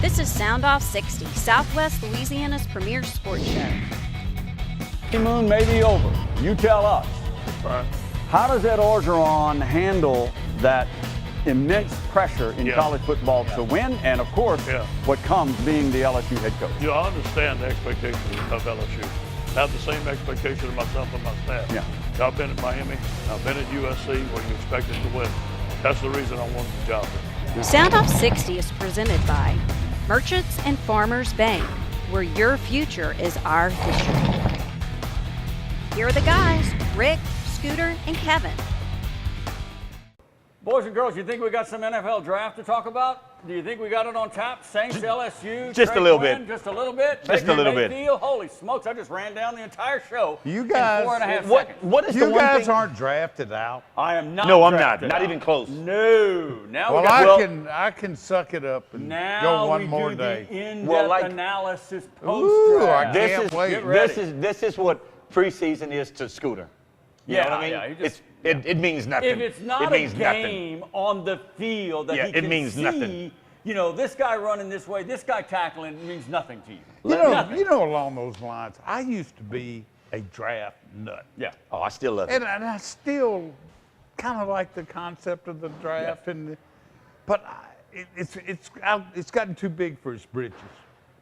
This is Soundoff60, Southwest Louisiana's premier sports show. Honeymoon may be over. You tell us. Right. How does Ed Orgeron handle that immense pressure in college football to win, and of course, what comes being the LSU head coach? You understand the expectations of LSU. I have the same expectation of myself and my staff. Yeah. I've been at Miami. I've been at USC where you expected to win. That's the reason I wanted the job. Soundoff60 is presented by Merchants and Farmers Bank, where your future is our history. Here are the guys, Rick, Scooter, and Kevin. Boys and girls, you think we got some NFL draft to talk about? Do you think we got it on tap? Saints, LSU, just Trey a little Quinn, bit. Just a little bit? Just a little bit. Holy smokes, I just ran down the entire show You guys, in 4.5 seconds. What is the You one guys thing? aren't drafted out. I am not. No, I'm not. drafted Not out. even close. No. Now Well, we got I can suck it up and now go one we more do day. the in-depth Well, like- analysis Ooh, post-draft. I This can't is wait. Get ready. this is what preseason is to Scooter. You know what I mean? Yeah, It means nothing. If it's not it a means game on the field that Yeah, he it can means see, nothing. you know, this guy running this way, this guy tackling, it means nothing to you. You know, along those lines, I used to be a draft nut. Yeah. Oh, I still love it. And I still kind of like the concept of the draft, but it's gotten too big for its britches.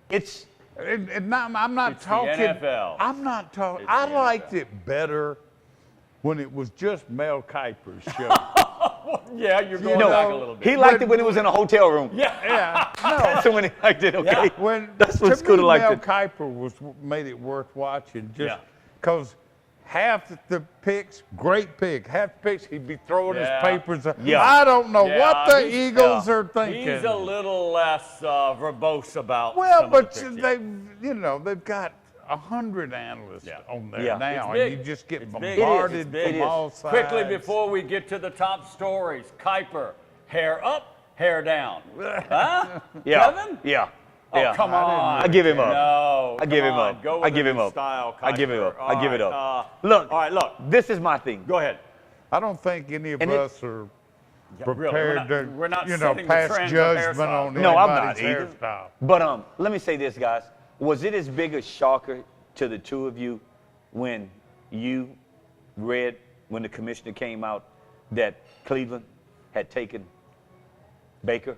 It's I'm not It's the talking. NFL. I'm not talking. It's I the liked NFL. it better when it was just Mel Kiper's show. Yeah, you're going know, back a little bit. he liked it when it was in a hotel room. Yeah. That's when he liked it. Okay. When That's what to Scooter me, liked Mel it. Kiper made it worth watching just Yeah. because half the picks, great pick, half the picks he'd be throwing Yeah. his papers. Yeah. I don't know Yeah, what the he's- Eagles are thinking. He's a little less verbose about well, some but of the picks, they've got 100 analysts on there Yeah. now, It's and big. you just get It's big. bombarded It's big. from all sides. Quickly before we get to the top stories, Kiper, hair up, hair down. Huh? Yeah. Kevin? Yeah. Oh, Yeah. come on. I give him up. No. I give come him on. up. Go I with give it him in up. Style, I give it Kiper. up. I give it All up. right, Look. all right, look. This is my thing. Go ahead. I don't think any of And it- us are really, prepared we're not to, setting the pass trends of judgment hairstyles. on No, I'm not anybody's either. hairstyle. But let me say this, guys. Was it as big a shocker to the two of you when you read when the commissioner came out that Cleveland had taken Baker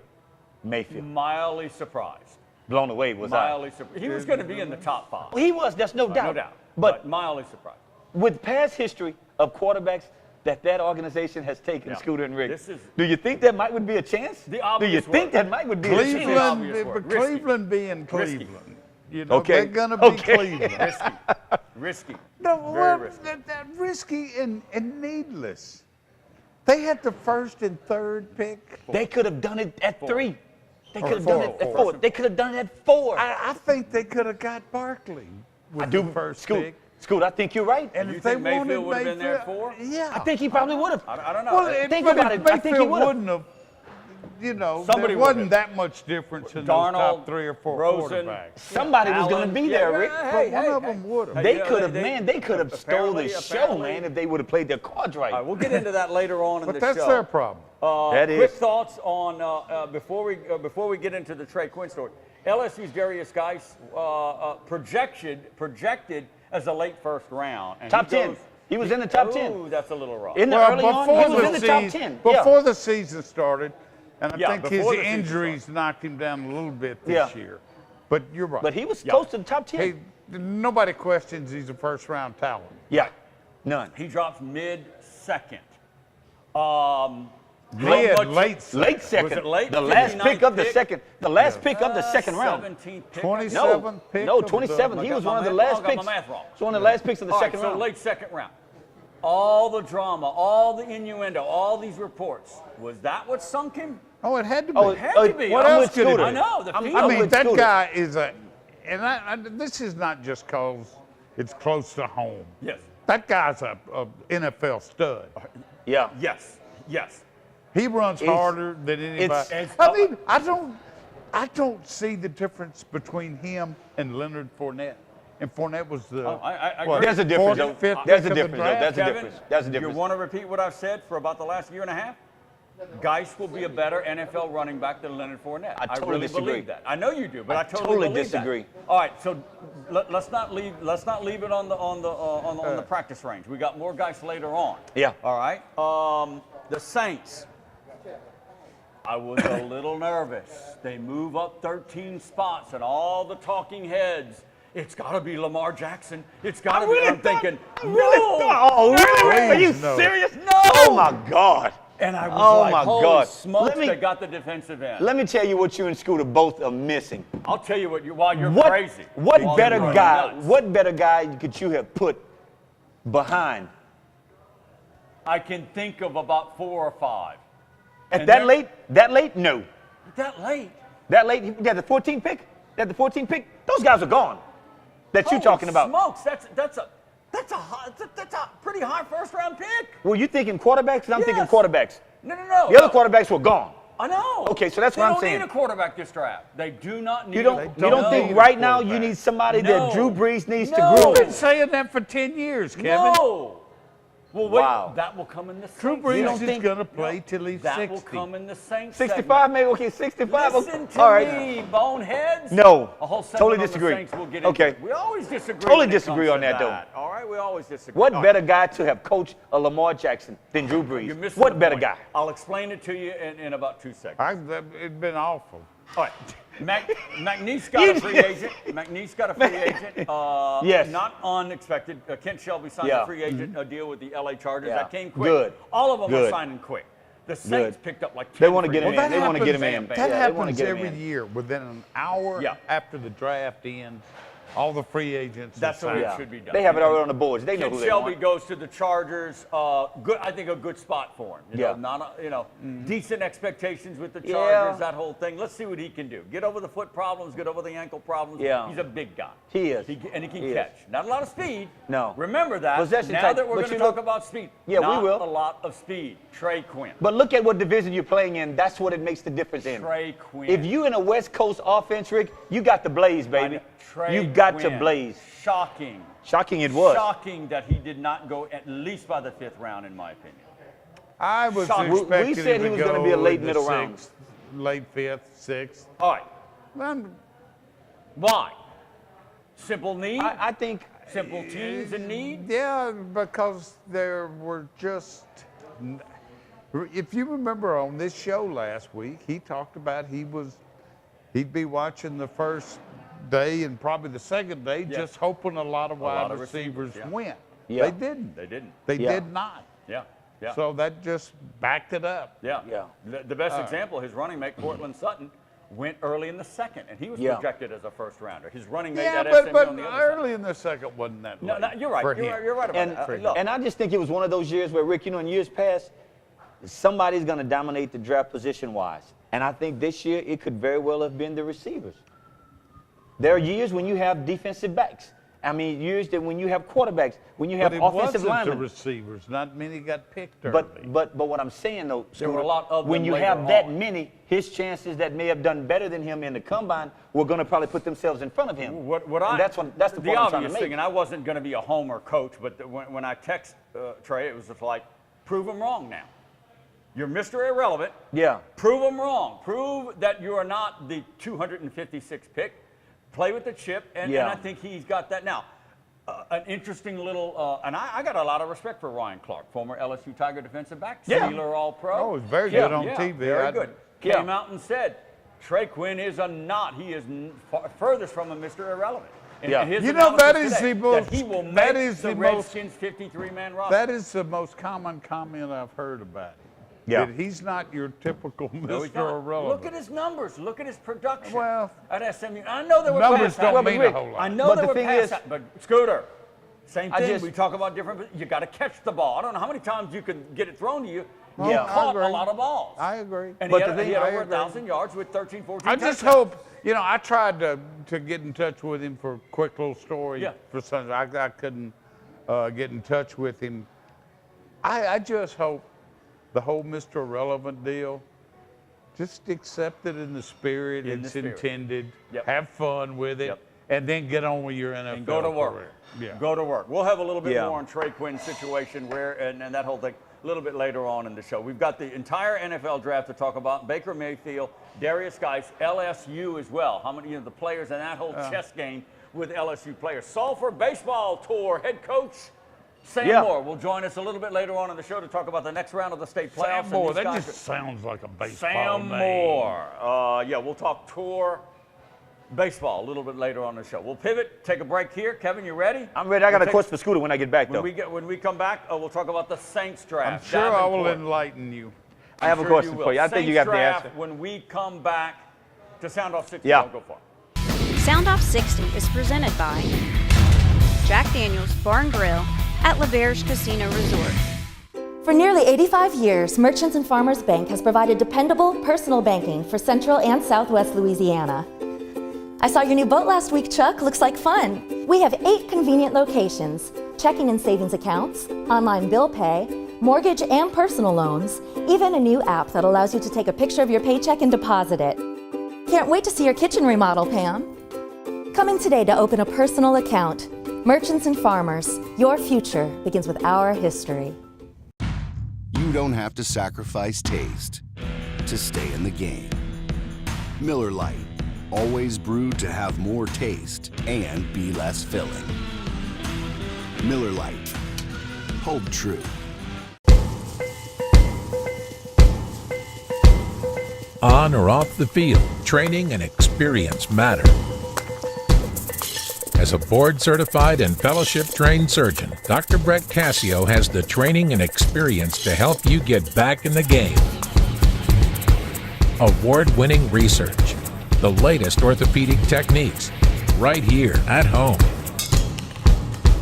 Mayfield? Mildly surprised. Blown away was Mildly surprised. He was going to be in the top 5. I. He was. That's no doubt. No doubt. But mildly surprised. with past history of quarterbacks that organization has taken, Yeah. Scooter and Rick, This is- do you think that might would be a chance? The Do you obvious think word. that might would be a chance? Cleveland- obvious Cleveland, word. but Risky. Cleveland being Risky. Cleveland, you know, Okay. they're gonna be Okay. Cleveland. Risky. Risky. No, Very well, risky. that risky and needless. They had the first and third pick. They could have done it at 3. They could have four. done it at 4. They could have done it at 4. I think they could have got Barkley with the first pick. Scoot, I think you're right. And You if they think Mayfield wanted would have been there at Mayfield- 4? Yeah. I think he probably would have. I don't know. Well, Think but about if it. I think he Mayfield would've. wouldn't have. You know, Somebody there wasn't would've. that much difference in those Darnold, top 3 or 4 Rosen, quarterbacks. Somebody was going Allen, to be there, Rick. But one of them would have. They could have, they could have stole the show, apparently- man, if they would have played their cards right. All right, we'll get into that later on in But the that's show. their problem. That Quick is. thoughts on before we get into the Trey Quinn story. LSU's Darius Geis projected as a late first round. And Top he 10. goes- He was in the top 10. Ooh, that's a little rough. In the Well, early on, he was in the top 10. Before the season started, and I Yeah, think his before the season injuries knocked him down a little bit this Yeah. year. But you're right. But he was close to the top 10. Hey, nobody questions he's a first-round talent. Yeah, none. He drops mid-second. Late Late second. Was it late? The last 59th pick of the pick? second. The last pick of the second round. 17th pick. 27th pick. No, of the- 27. He I was got one of my the math last wrong, got my picks. math wrong. It's one of the last picks of the All right, second so round. late second round. All the drama, all the innuendo, all these reports. Was that what sunk him? Oh, it had to be. Oh, It had to be. what I'm else with could it Scooter. be? I know. The I'm- field. I I'm mean, with that Scooter. guy is this is not just because it's close to home. Yes. That guy's a NFL stud. Yeah. Yes. Yes. He runs harder than anybody. it's- I mean, I don't see the difference between him and Leonard Fournette. And Fournette was the I agree. what, There's a difference, 45th though. There's pick a of the difference, though. draft? That's a Kevin, difference. That's a you difference. want to repeat what I've said for about the last year and a half? Geist will be a better NFL running back than Leonard Fournette. I totally really disagree. believe that. I know you do, but I totally totally believe disagree. that. All right, so let's not leave it on the practice range. We got more Geist later on. Yeah. All right. The Saints. I was a little nervous. They move up 13 spots, and all the talking heads. It's got to be Lamar Jackson. It's got to be. I'm thinking, Oh, really? Are you no. serious? No. Oh my God. And I was Oh, like, my holy God. smokes, they got the defensive end. Let me tell you what you and Scooter both are missing. I'll tell you what, while you're What crazy. What While better you're guy? nuts. What better guy could you have put behind? I can think of about 4 or 5. At And that they're- late? That late? No. That late? That late? He had the 14th pick. He had the 14th pick. Those guys are gone. That you're Holy talking about. Smokes, that's a pretty high first round pick. Well, you thinking quarterbacks, and I'm thinking Yes. quarterbacks. No. The other quarterbacks were gone. I know. Okay, so that's they what I'm don't saying. need a quarterback this draft. They do not need. You don't. You don't think need a right now you quarterback. need somebody No. that Drew Brees needs No. to I've groom? been saying that for 10 years, Kevin. No. Well, wait. Wow. That will come in the Drew Saints. Brees don't is think- going to play till he's That 60. will come in the Saints. 65, maybe. Okay, 65. Listen Okay. to All right. me, boneheads. No. A whole segment Totally on the disagree. Saints we'll get Okay. into. We always disagree. Totally when it disagree comes on to that, though. All right, we always disagree. What All better guy to have coached a Lamar Jackson than Drew You're Brees? missing What the better point. guy? I'll explain it to you in about 2 seconds. It's been awful. All right. McNeese got a free agent. McNeese got a free agent. Yes. Not unexpected. Kent Shelby signed Yeah. a free agent deal with the LA Chargers. Yeah. That came quick. Good. All of them Good. are signing quick. The Saints Good. picked up like 10 They want to free get him agents. in. They want to get him Bam, in. bam. That Yeah, they wanna happens get him every in. year. Within an hour Yeah. after the draft ends, all the free agents. That's are the way signed. it should be done. They have it already on the boards. They know Kent who they Shelby want. goes to the Chargers. Good, I think a good spot for him. You Yeah. know, not decent expectations with the Yeah. Chargers. That whole thing. Let's see what he can do. Get over the foot problems. Get over the ankle problems. Yeah. He's a big guy. He is. And he can He is. catch. Not a lot of speed. No. Remember that. Possession now type. that we're But going to you talk look- about speed. Yeah, we not will. a lot of speed. Trey Quinn. But look at what division you're playing in. That's what it makes the difference in. Trey Quinn. If you in a West Coast offense, Rick, you got to blaze, baby. Trey You got to Quinn. blaze. Shocking. Shocking it was. Shocking that he did not go at least by the 5th round, in my opinion. I was Shocking. We expecting said him he to was gonna go be a late in the middle round. 6th, late 5th, 6th. All right. I'm- Why? Simple need? I think Simple teams in need? Yeah, because there were just. If you remember on this show last week, he talked about he'd be watching the first day and probably the second day, Yeah. just hoping a lot of wide lot of receivers receivers, yeah. went. Yeah. They didn't. They didn't. They Yeah. did not. Yeah. Yeah. So that just backed it up. yeah. Yeah. The best example, his running mate, Cortland Sutton, went early in the 2nd, and he was Yeah. projected as a first rounder. His running mate Yeah, at but SMU on the other early in the second wasn't that side. late. No, you're right. for You're him. right. You're right about And, that. Look, and I just think it was one of those years where, Rick, you know, in years past, somebody's going to dominate the draft position-wise. And I think this year it could very well have been the receivers. There are years when you have defensive backs. I mean, years that when you have quarterbacks, when you have But it offensive wasn't the linemen. receivers. Not many got picked early. But what I'm saying though, There were a Scooter, lot of when them you later have that on. many, his chances that may have done better than him in the combine were going to probably put themselves in front of him. And that's the point I'm trying to obvious make. thing, and I wasn't going to be a homer coach, but when I text Trey, it was just like, prove him wrong now. You're Mr. Irrelevant. Yeah. Prove them wrong. Prove that you are not the 256th pick. Play with the chip, and Yeah. I think he's got that now. An interesting little, and I got a lot of respect for Ryan Clark, former LSU Tiger defensive back, Yeah. Steeler All-Pro. Oh, he's very good on TV. Very good. Yeah. Came out and said, Trey Quinn is he is furthest from a Mr. Irrelevant. And Yeah. his You know, that analysis is today, the most- that he will that make is the the most- Redskins 53-man roster. That is the most common comment I've heard about him. Yeah. That he's not your typical No, he's Mr. not. Irrelevant. Look at his numbers. Look at his production Well, at SMU. I know there were numbers pass don't happy. mean Rick, a whole lot. I know But there the were thing pass is- happy, but Scooter, same I thing. just- We talk about different, but you got to catch the ball. I don't know how many times you can get it thrown to you. He Yeah. caught I agree. a lot of balls. I agree. And But he the had, thing- he had I over agree. 1,000 yards with 13, 14 I just touchdowns. hope, I tried to get in touch with him for a quick little story Yeah. for Sunday. I couldn't get in touch with him. I just hope the whole Mr. Irrelevant deal, just accept it in the spirit In the it's spirit. intended. Yep. Have fun with it, Yep. and then get on with your NFL And go to work. career. Yeah. Go to work. We'll have a little bit Yeah. more on Trey Quinn's situation and that whole thing. a little bit later on in the show. We've got the entire NFL draft to talk about. Baker Mayfield, Darius Geis, LSU as well. How many of the players in that whole chess game with LSU players? Sulphur Baseball Tour head coach Sam Moore will join us a little bit later on in the show to talk about the next round of the state playoffs. Sam Moore, that just sounds like a baseball Sam name. Moore. Yeah, we'll talk tour baseball a little bit later on the show. We'll pivot, take a break here. Kevin, you ready? I'm ready. I got a question for Scooter when I get back, though. When we come back, we'll talk about the Saints draft. I'm sure I will Davenport. enlighten you. I have a question for you. I think you got the Saints answer. draft when we come back to Soundoff60. Yeah. I'll go for it. Soundoff60 is presented by Jack Daniels Bar and Grill at LaBerge Casino Resort. For nearly 85 years, Merchants and Farmers Bank has provided dependable personal banking for Central and Southwest Louisiana. I saw your new boat last week, Chuck. Looks like fun. We have 8 convenient locations, checking and savings accounts, online bill pay, mortgage and personal loans, even a new app that allows you to take a picture of your paycheck and deposit it. Can't wait to see your kitchen remodel, Pam. Come in today to open a personal account. Merchants and Farmers, your future begins with our history. You don't have to sacrifice taste to stay in the game. Miller Lite, always brewed to have more taste and be less filling. Miller Lite, hold true. On or off the field, training and experience matter. As a board-certified and fellowship-trained surgeon, Dr. Brett Cassio has the training and experience to help you get back in the game. Award-winning research, the latest orthopedic techniques, right here at home.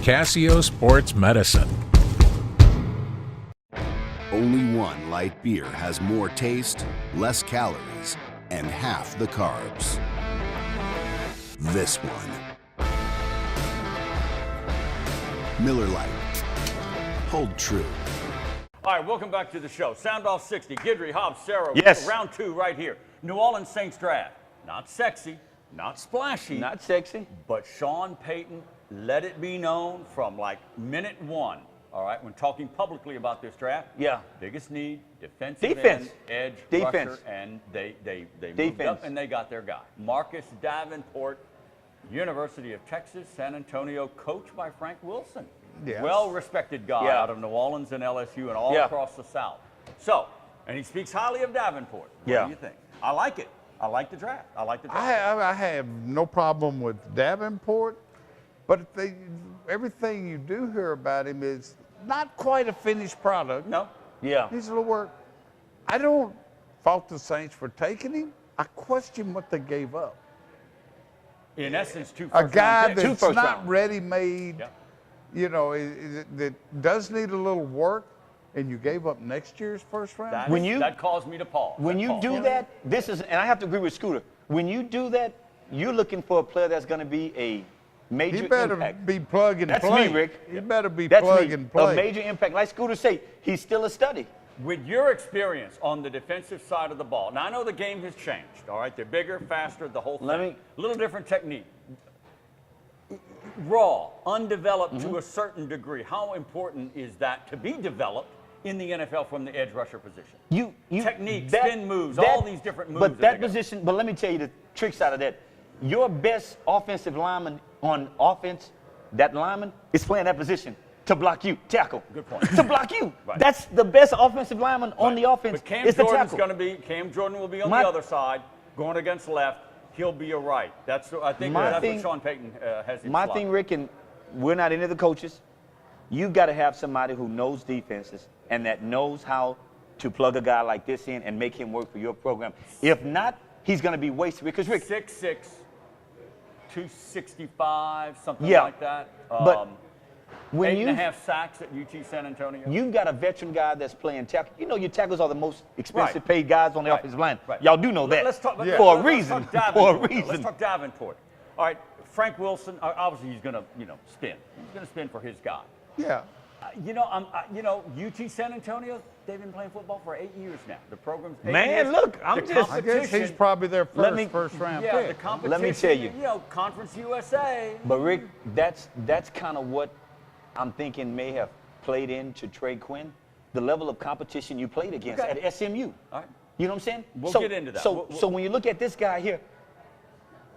Cassio Sports Medicine. Only one light beer has more taste, less calories, and half the carbs. This one. Miller Lite. Hold true. All right, welcome back to the show. Soundoff60, Guidry, Hobbs, Sarah. Yes. Round 2 right here. New Orleans Saints draft. Not sexy, not splashy. Not sexy. But Sean Payton let it be known from like minute 1, all right, when talking publicly about this draft. Yeah. Biggest need, defensive Defense. end, edge, Defense. rusher, and they moved Defense. up and they got their guy. Marcus Davenport, University of Texas, San Antonio, coached by Frank Wilson. Yes. Well-respected guy Yeah. out of New Orleans and LSU and all Yeah. across the South. So, and he speaks highly of Davenport. What Yeah. do you think? I like it. I like the draft. I like the draft. I have no problem with Davenport, but everything you do hear about him is not quite a finished product. No? Yeah. Needs a little work. I don't fault the Saints for taking him. I question what they gave up. In essence, 2 A first-round guy picks. that's first not round. ready-made, Yeah. you know, that does need a little work, and you gave up next year's first round? That caused me to pause. When That you caused do me. that, this is, and I have to agree with Scooter. When you do that, you're looking for a player that's going to be a major He better impact. be plug and That's play. me, Rick. He better be That's plug me. and play. A major impact. Like Scooter say, he's still a study. With your experience on the defensive side of the ball, now I know the game has changed, all right? They're bigger, faster, the whole thing. A little different technique. Raw, undeveloped to a certain degree. How important is that to be developed in the NFL from the edge rusher position? Technique, spin moves, all these different moves. But that position, but let me tell you the trick side of that. Your best offensive lineman on offense, that lineman, is playing that position to block you, tackle. Good point. To block you. Right. That's the best offensive lineman on the offense. But Cam is the Jordan's tackle. going to be, Cam Jordan will be on the other side, going against left. He'll be a right. I think that's what Sean Payton has in My slot. thing, Rick, and we're not any of the coaches, you've got to have somebody who knows defenses and that knows how to plug a guy like this in and make him work for your program. If not, he's going to be wasted. Because, Rick, 6'6", 265, something Yeah. like that. But when 8.5 sacks at UT San Antonio. you've got a veteran guy that's playing tackle. You know your tackles are the most expensive Right. paid guys on the Right. offensive line. Right. Y'all do know that. Let's talk, For a let's reason. talk Davenport, For a though. reason. Let's talk Davenport. All right, Frank Wilson, obviously he's going to, spin. He's going to spin for his guy. Yeah. UT San Antonio, they've been playing football for 8 years now. The program's 8 Man, years. look, The I guess he's probably their first round yeah, the pick. competition. Let me tell you. Conference USA. But, Rick, that's kind of what I'm thinking may have played into Trey Quinn. the level of competition you played against at SMU. All right. You know what I'm saying? We'll so, get into that. So when you look at this guy here,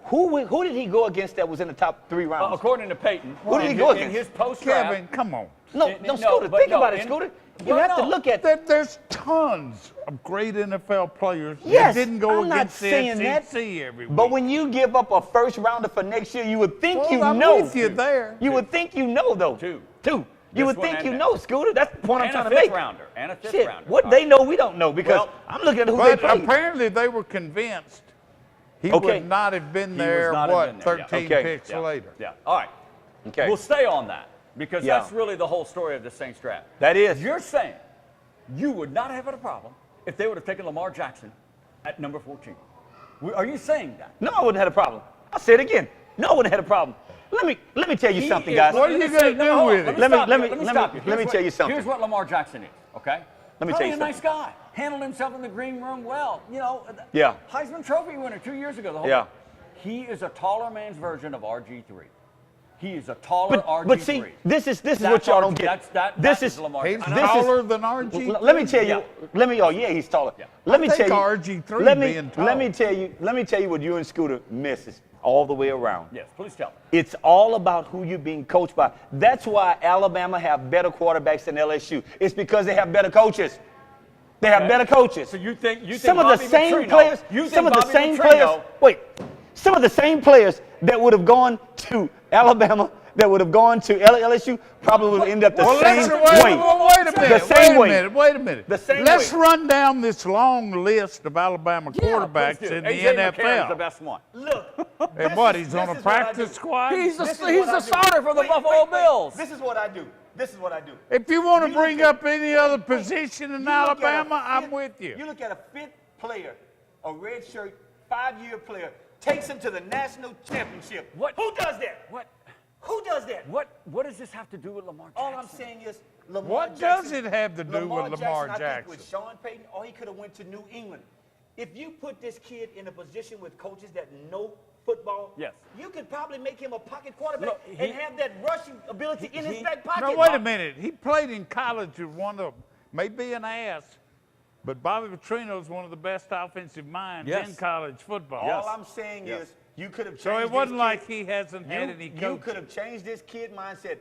who did he go against that was in the top 3 rounds? According to Peyton, Who did he go against? in his post-draft. Kevin, come on. No, Scooter, think about it, Scooter. You have to look at There's tons of great NFL players Yes, that didn't go I'm not against the saying SEC that, every week. But when you give up a first rounder for next year, you would think Well, you I'm know. with you there. You would think you know, though. Two. You This would one think and you that. know, Scooter. That's the point I'm And trying a to fifth make. rounder. And a fifth Shit, rounder. what they know we don't know because Well, I'm looking at who they But play. apparently they were convinced he Okay. would not have been He there, was not have been there, yeah. 13 Okay. picks later. Yeah. All right. Okay. We'll stay on that because Yeah. that's really the whole story of the Saints draft. That is. You're saying you would not have had a problem if they would have taken Lamar Jackson at number 14. Are you saying that? No, I wouldn't have had a problem. I'll say it again. No, I wouldn't have had a problem. Let me tell you something, guys. What are you going to do with it? Let me tell you something. Here's what Lamar Jackson is, okay? Let me Probably tell you a nice guy. Handled himself in the green room well. You know, Yeah. Heisman Trophy winner 2 years ago. The whole Yeah. He is a taller man's version of RG3. He is a taller RG3. But see, this is what y'all don't get. This is Lamar. He's Jackson. taller than RG. Let me tell you. Oh yeah, he's taller. Yeah. Let me I think tell you. RG3 being tall. Let me tell you what you and Scooter misses all the way around. Yes, please tell me. It's all about who you're being coached by. That's why Alabama have better quarterbacks than LSU. It's because they have better coaches. They have better coaches. So you think some of the Bobby same Petrino- players, you think some of the Bobby same Petrino- players. Wait, some of the same players that would have gone to Alabama, that would have gone to LSU, probably would have ended up the same way. Wait a minute. The same Let's way. run down this long list of Alabama Yeah, quarterbacks please do. in the A.J. McCarron's the NFL. best one. Look. And what, he's on a practice squad? He's This is the what I do. starter for the Buffalo Bills. This is what I do. If you want to You bring look at- up any other position in You look at a Alabama, I'm fifth- with you. You look at a fifth player, a red shirt, 5-year player, takes him to the national championship. What? Who does that? What? Who does that? What does this have to do with Lamar Jackson? All I'm saying is Lamar What Jackson, does it have to do with Lamar I think Jackson? with Sean Payton, or he could have went to New England. If you put this kid in a position with coaches that know football, Yes. you could probably make him a pocket quarterback Look, and have that rushing ability in his back pocket. No, wait a minute. He played in college with one of, maybe an ass, but Bobby Petrino is one of the best offensive minds Yes. in college football. Yes. All I'm saying is you could have changed So it wasn't this like kid. he hasn't had any You coaching. could have changed this kid mindset.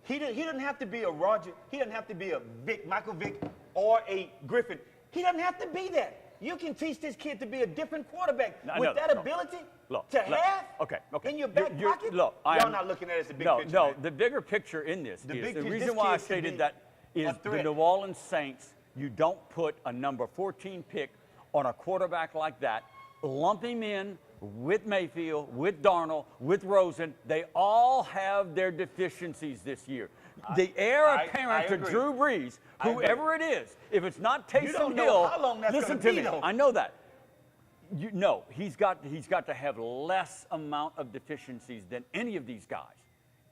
He doesn't have to be a Roger. He doesn't have to be a Michael Vick, or a Griffin. He doesn't have to be that. You can teach this kid to be a different quarterback with that ability to have in your back pocket. Look, y'all not looking at it as a big picture. No, man. the bigger picture in this The is big the picture, reason this why I kid should stated be that is a the threat. New Orleans Saints. You don't put a number 14 pick on a quarterback like that. Lump him in with Mayfield, with Darnold, with Rosen. They all have their deficiencies this year. The heir apparent to agree. Drew Brees, whoever it is, if it's not Taysom don't know Hill, how long that's listen gonna to be, me. though. I know that. No, he's got to have less amount of deficiencies than any of these guys.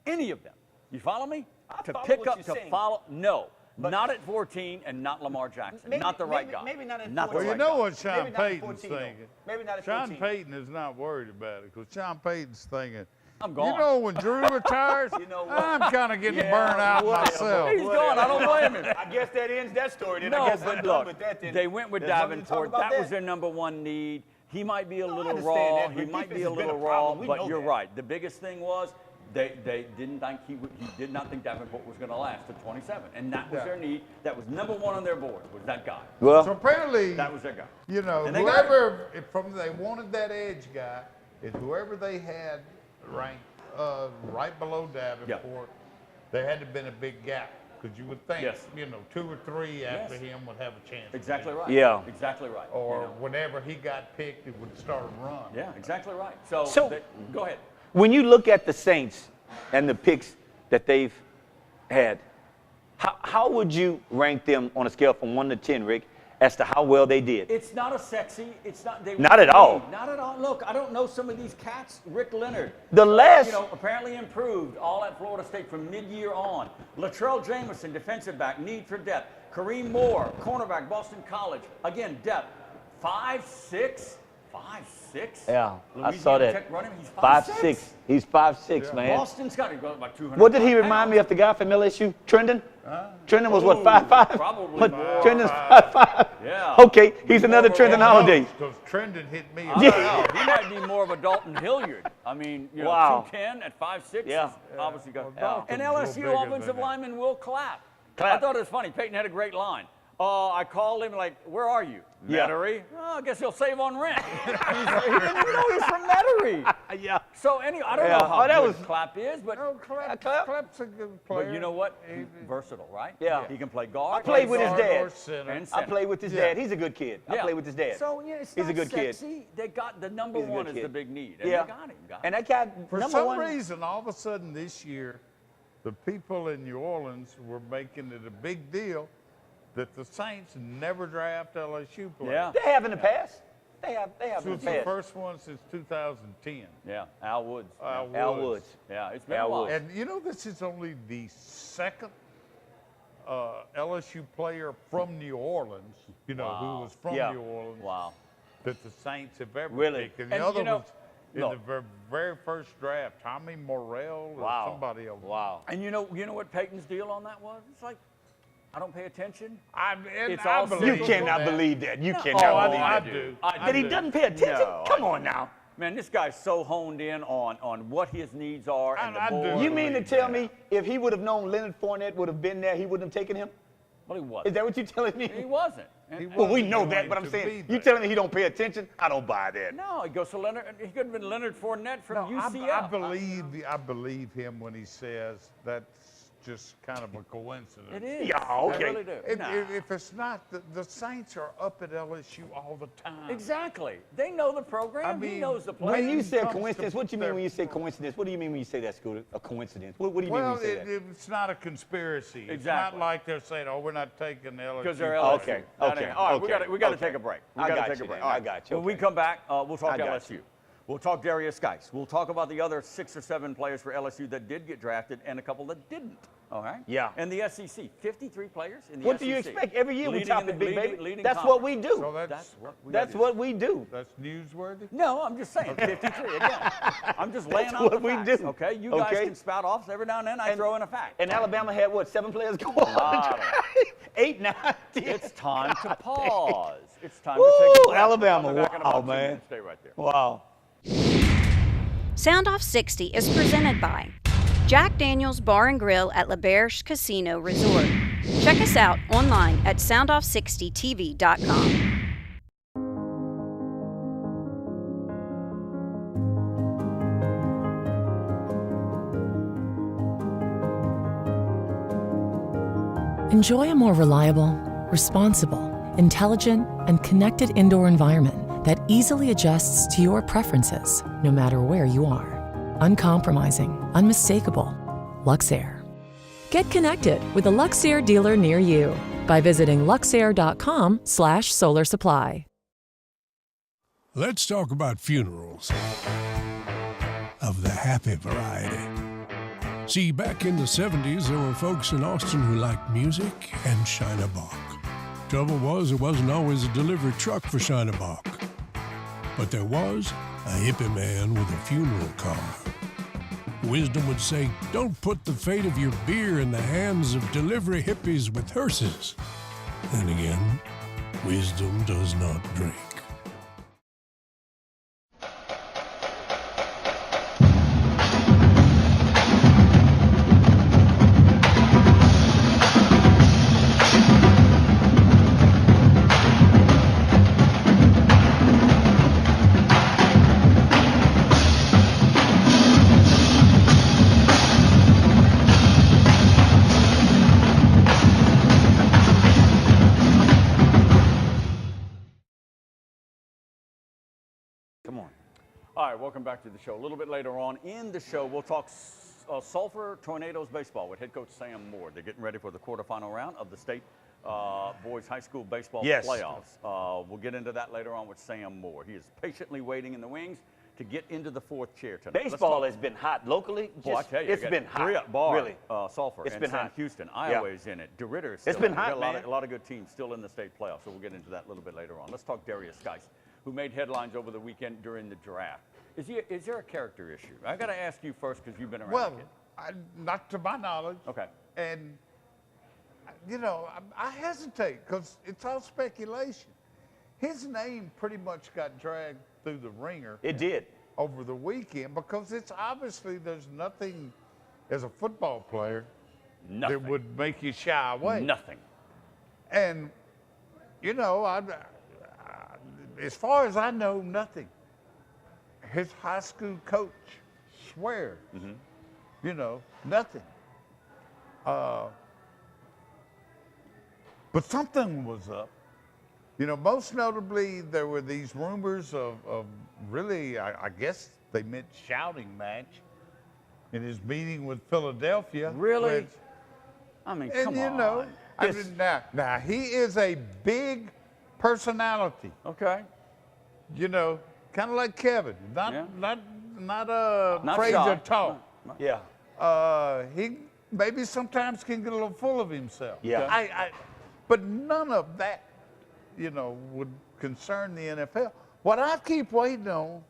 Any of them. You follow me? I follow what you're saying. No. But- Not at 14 and not Lamar Jackson. Not the right guy. Maybe not at Not the 14. Well, right you know guy. what Sean Maybe not at Payton's 14, though. thinking. Maybe not at Sean 14. Payton is not worried about it because Sean Payton's thinking, I'm gone. you know, when Drew retires, You know what? I'm kind of getting Yeah, burned out whatever. myself. He's gone. I don't blame him. I guess that ends that story. Then No, I guess but I'm done look, with that. Then. they went with There's nothing to talk Davenport. about That was their number one need. He might be a I little understand raw. that, He but might be defense a has been little a raw, problem. We but know you're that. right. The biggest thing was they didn't think he did not think Davenport was going to last to 27, and that was their need. That was number one on their board, was that guy. Well, So apparently, That was their guy. you know, And they got whoever, they wanted that edge guy, is whoever they had ranked right below Davenport, there had to have been a big gap. Because you would think, Yes. 2 or 3 after Yes. him would have a chance. Exactly right. Yeah. Exactly right. Or whenever he got picked, it would start a run. Yeah, exactly right. So- Go ahead. when you look at the Saints and the picks that they've had, how would you rank them on a scale from 1 to 10, Rick, as to how well they did? It's not a sexy. It's not. Not at all. Not at all. Look, I don't know some of these cats. Rick Leonard. The last, Apparently improved all at Florida State from mid-year on. Latrell Jameson, defensive back, need for depth. Kareem Moore, cornerback, Boston College. Again, depth. 5'6". 5'6". yeah, I Louisiana saw that. Tech running. He's 5'6". He's 5'6", man. Boston's got to go about 200. What did he remind me of, the guy from LSU, Trendon? Trendon was what, 5'5"? Probably What, more. Trendon's 5'5"? Yeah. Okay, he's another Trendon Holiday. Because Trendon hit me. I don't know. He might be more of a Dalton Hilliard. I mean, you know, Wow. 210 at 5'6". Yeah. Is obviously got. Well, And Dalton's a LSU little bigger offensive than that. lineman Will Clapp. Clapp. I thought it was funny. Peyton had a great line. I called him like, "Where are you?" Yeah. Metairie. Oh, I guess he'll save on rent. He didn't even know he's from Metairie. Yeah. So anyway, I don't Yeah. know how Oh, that good was- Clapp is, but No, Clapp. Clapp's a good player. but you know what? He's versatile, right? Yeah. He can play guard. I played with his Guard dad. or center. And I center. played with his Yeah. dad. He's a good kid. I Yeah. played with his dad. So yeah, it's He's not a good kid. sexy. They got the number He's a good one is kid. the big need, and Yeah. they got him. And that guy, For number some one. reason, all of a sudden this year, the people in New Orleans were making it a big deal that the Saints never draft LSU players. Yeah. They have in the past. They have This in was the the past. first one since 2010. Yeah, Al Woods. Al Woods. Yeah, it's been Al a while. Woods. And you know, this is only the second LSU player from New Orleans, you know, Wow. who was from Yeah. New Orleans, Wow. that the Saints have ever Really? picked. And the And, other you know, was in look. the very first draft, Tommy Morrell or Wow. somebody else. Wow. And you know what Peyton's deal on that was? It's like, I don't pay attention. It's all believe You Central cannot that. believe that. You No. cannot Oh, believe I that. do. That he doesn't pay attention? No, Come I on now. Man, this guy's so honed in on what his needs are and I the do. board. You mean to believe tell that. me if he would have known Leonard Fournette would have been there, he wouldn't have taken him? Well, he Is wasn't. that what you're telling me? He wasn't. And- He and- Well, we wasn't know going that, but I'm to saying, be you there. telling me he don't pay attention? I don't buy that. No, he goes to Leonard. He could have been Leonard Fournette from No, UCF. I believe him when he says that's just kind of a coincidence. It is. Yeah, okay. I really do. If, Nah. if it's not, the Saints are up at LSU all the time. Exactly. They know the program. I he mean, knows the play. When you say comes to coincidence, what do you mean their- when you say coincidence? What do you mean when you say that, Scooter? A coincidence? What do you mean Well, when you say that? it's not a conspiracy. It's Exactly. not like they're saying, "Oh, we're not taking LSU." Because they're players." LSU. Okay, That okay, ain't- All right, okay, we got to okay. take a break. We I got to got take you a break. then. All I right. got you, When we okay. come back, we'll talk I got LSU. you. We'll talk Darius Geis. We'll talk about the other 6 or 7 players for LSU that did get drafted and a couple that didn't. All right? Yeah. And the SEC, 53 players in the What SEC. do you expect? Every year we Leading top in it, the- big leading- baby. leading That's what conference. we do. So That's what we That's gotta what we do. That's newsworthy. No, I'm just saying, 53 again. I'm just laying That's out what the we facts, do. okay? You guys Okay. can spout off every now and then. I throw in a fact. And Alabama had what, 7 players go on? Lot 8, 9, 10. It's time to pause. It's time to take a Woo, break. Alabama, We'll be back in wow, about 2 man. minutes. Stay right there. Wow. Soundoff60 is presented by Jack Daniels Bar and Grill at LaBerge Casino Resort. Check us out online at soundoff60tv.com. Enjoy a more reliable, responsible, intelligent, and connected indoor environment that easily adjusts to your preferences, no matter where you are. Uncompromising, unmistakable. Luxair. Get connected with a Luxair dealer near you by visiting luxair.com/solar supply. Let's talk about funerals of the happy variety. See, back in the 70s, there were folks in Austin who liked music and Shiner Bach. Trouble was, there wasn't always a delivery truck for Shiner Bach. But there was a hippie man with a funeral car. Wisdom would say, don't put the fate of your beer in the hands of delivery hippies with hearses. Then again, wisdom does not drink. Come on. All right, welcome back to the show. A little bit later on in the show, we'll talk Sulphur Tornadoes baseball with head coach Sam Moore. They're getting ready for the quarterfinal round of the state boys high school baseball Yes. playoffs. We'll get into that later on with Sam Moore. He is patiently waiting in the wings to get into the 4th chair tonight. Let's Baseball talk- has been hot locally. Boy, I Just- tell you, it's I got been hot. 3 up bar, Really. Sulphur, It's and been Sam hot. Houston. Yeah. Iowa is in it. DeRitter is still It's been in it. We got hot, man. a lot of good teams still in the state playoffs, so we'll get into that a little bit later on. Let's talk Darius Geis, who made headlines over the weekend during the draft. Is there a character issue? I got to ask you first because you've been around. Well, the kid. not to my knowledge. Okay. And you know, I hesitate because it's all speculation. His name pretty much got dragged through the ringer. It did. Over the weekend because it's obviously there's nothing as a football player that would make you shy away. Nothing. And, you know, as far as I know, nothing. His high school coach swears, you know, nothing. But something was up. You know, most notably, there were these rumors of really, I guess they meant shouting match in his meeting with Philadelphia. Really? I mean, come on. And, you know, I mean, now, he is a big personality. Okay. You know, kind of like Kevin. Not afraid shy. to talk. Yeah. He maybe sometimes can get a little full of himself. Yeah. But none of that, you know, would concern the NFL. What I keep waiting on,